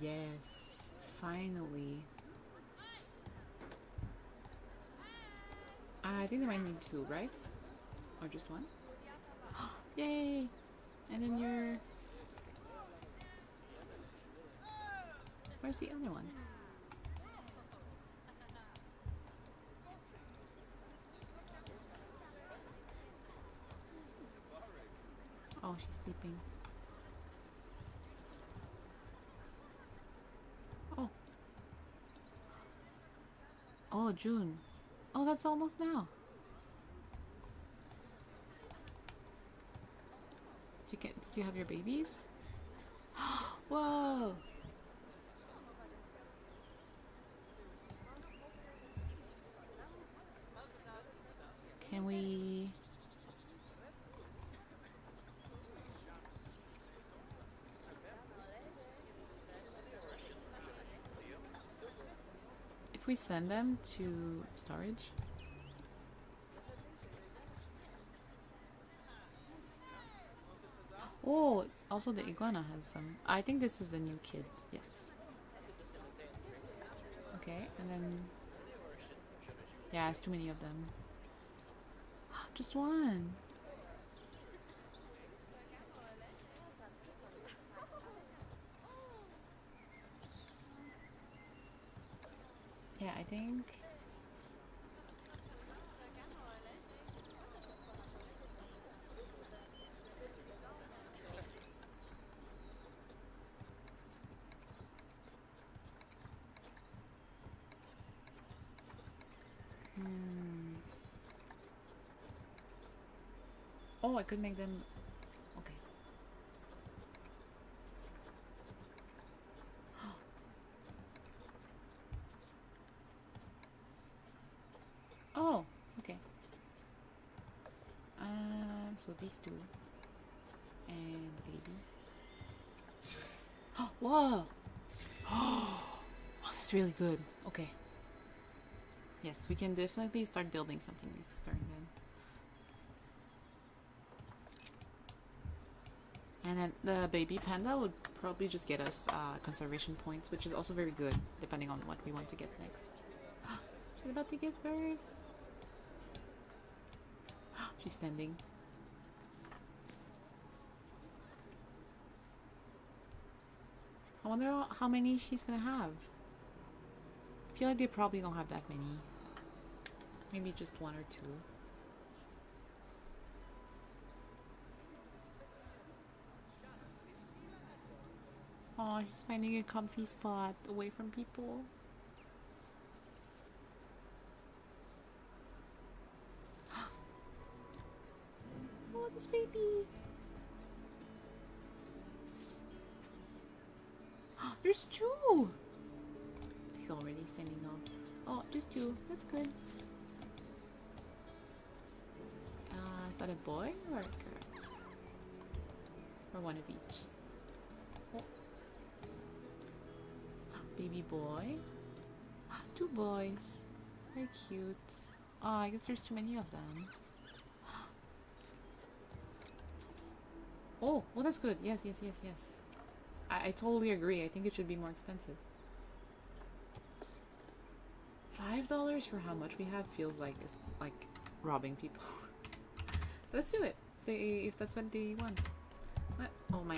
Yes. Finally. I think they might need two, right? Or just one? Yay! And then you're... Where's the other one? Oh, she's sleeping. Oh. Oh, June. Oh, that's almost now. Did you have your babies? Whoa! Can we... If we send them to storage? Oh, also the iguana has some. I think this is the new kid. Yes. Okay, and then... Yeah, it's too many of them. Just one. Yeah, I think... Oh, I could make them... Okay. Oh, okay. So these two. And baby. Whoa! Oh, that's really good. Okay. Yes, we can definitely start building something this turn then. And then the baby panda would probably just get us conservation points, which is also very good, depending on what we want to get next. She's about to give birth. She's standing. I wonder how many she's gonna have. I feel like they probably don't have that many. Maybe just one or two. Oh, she's finding a comfy spot away from people. Who's baby? There's two! He's already standing up. Oh, just two. That's good. Is that a boy or a girl? Or one of each? Oh. Baby boy. Two boys. Very cute. Oh, I guess there's too many of them. Oh, well that's good. Yes, yes, yes, yes. I totally agree. I think it should be more expensive. $5 for how much we have feels like it's like robbing people. Let's do it. If that's what they want. What? Oh my.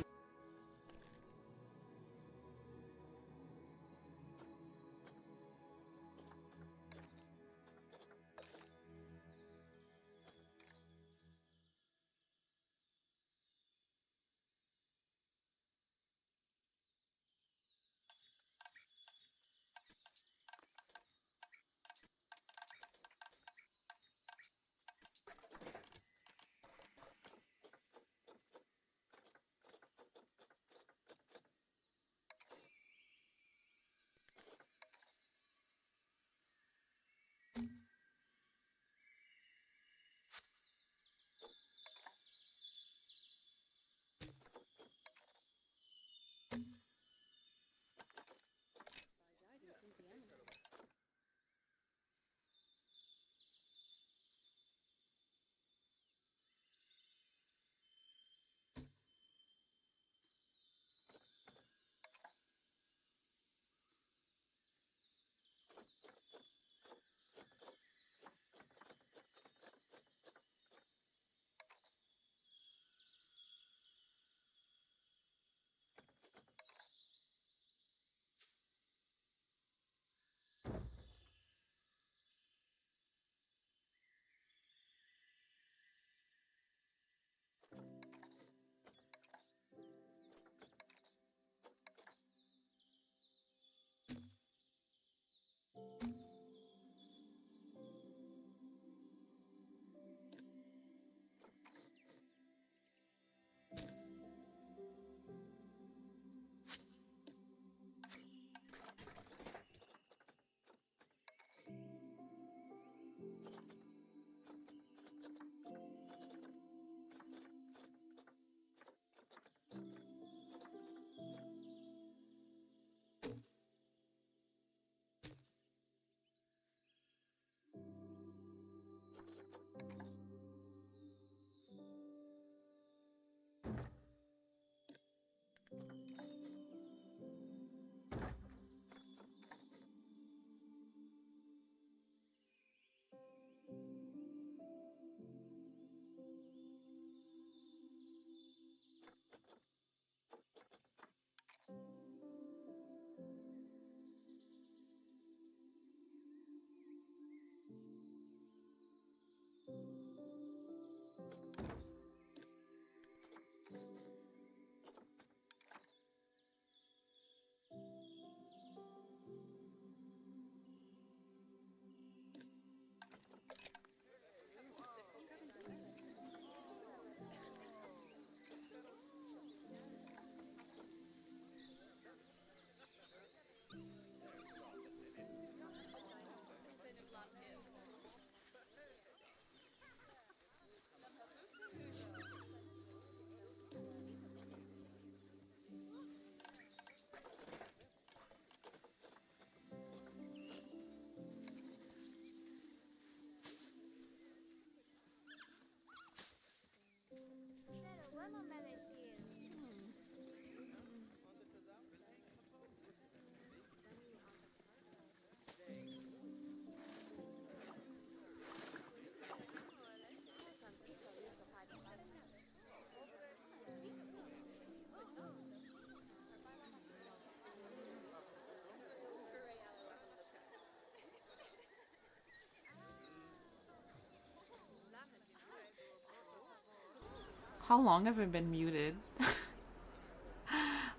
How long have I been muted?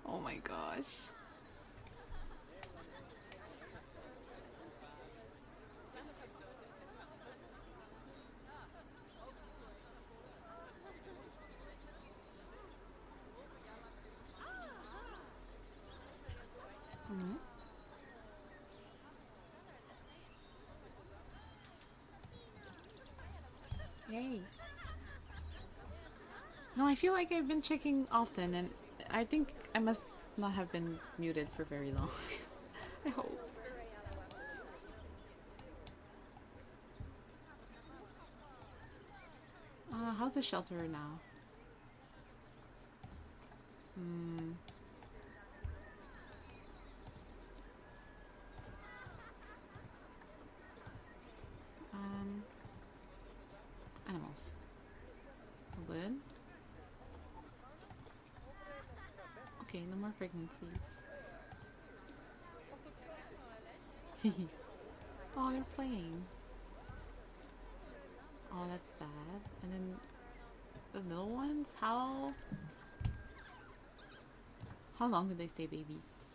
Oh my gosh. No, I feel like I've been checking often, and I think I must not have been muted for very long. I hope. How's the shelter now? Hmm. Um. Animals. Good. Okay, no more pregnancies. Oh, they're playing. Oh, that's sad. And then the little ones, how long do they stay babies?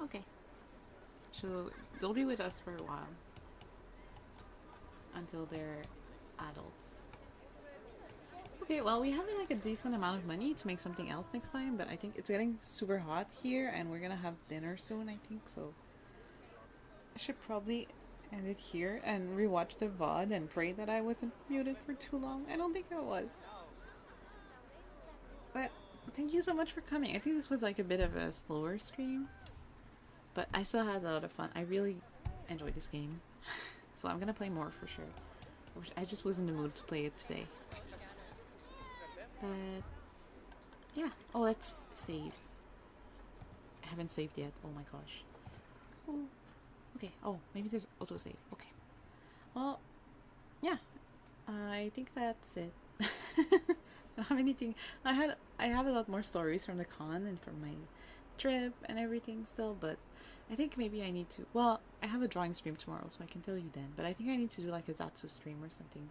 Okay. So they'll be with us for a while until they're adults. Okay, well, we have like a decent amount of money to make something else next time, but I think it's getting super hot here and we're gonna have dinner soon, I think, so I should probably end it here and rewatch the VOD and pray that I wasn't muted for too long. I don't think I was. But thank you so much for coming. I think this was like a bit of a slower stream, but I still had a lot of fun. I really enjoyed this game. So I'm gonna play more for sure. I just was in the mood to play it today. But yeah. Oh, let's save. I haven't saved yet. Oh my gosh. Oh. Okay. Oh, maybe there's autosave. Okay. Well, yeah. I think that's it. I don't have anything. I have a lot more stories from the con and from my trip and everything still, but I think maybe I need to. Well, I have a drawing stream tomorrow, so I can tell you then. But I think I need to do like a Zatsu stream or something,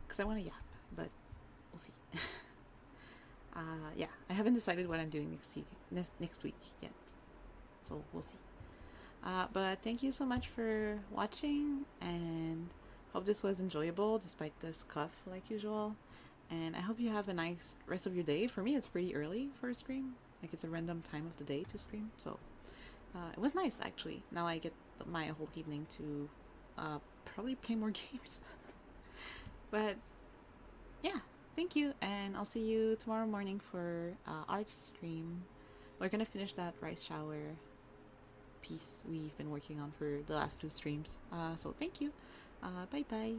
because I want to yap. But we'll see. Yeah, I haven't decided what I'm doing next week yet, so we'll see. But thank you so much for watching, and hope this was enjoyable despite this cough like usual. And I hope you have a nice rest of your day. For me, it's pretty early for a stream. Like it's a random time of the day to stream, so it was nice actually. Now I get my whole evening to probably play more games. But yeah, thank you, and I'll see you tomorrow morning for art stream. We're gonna finish that rice shower piece we've been working on for the last two streams. So thank you. Bye bye.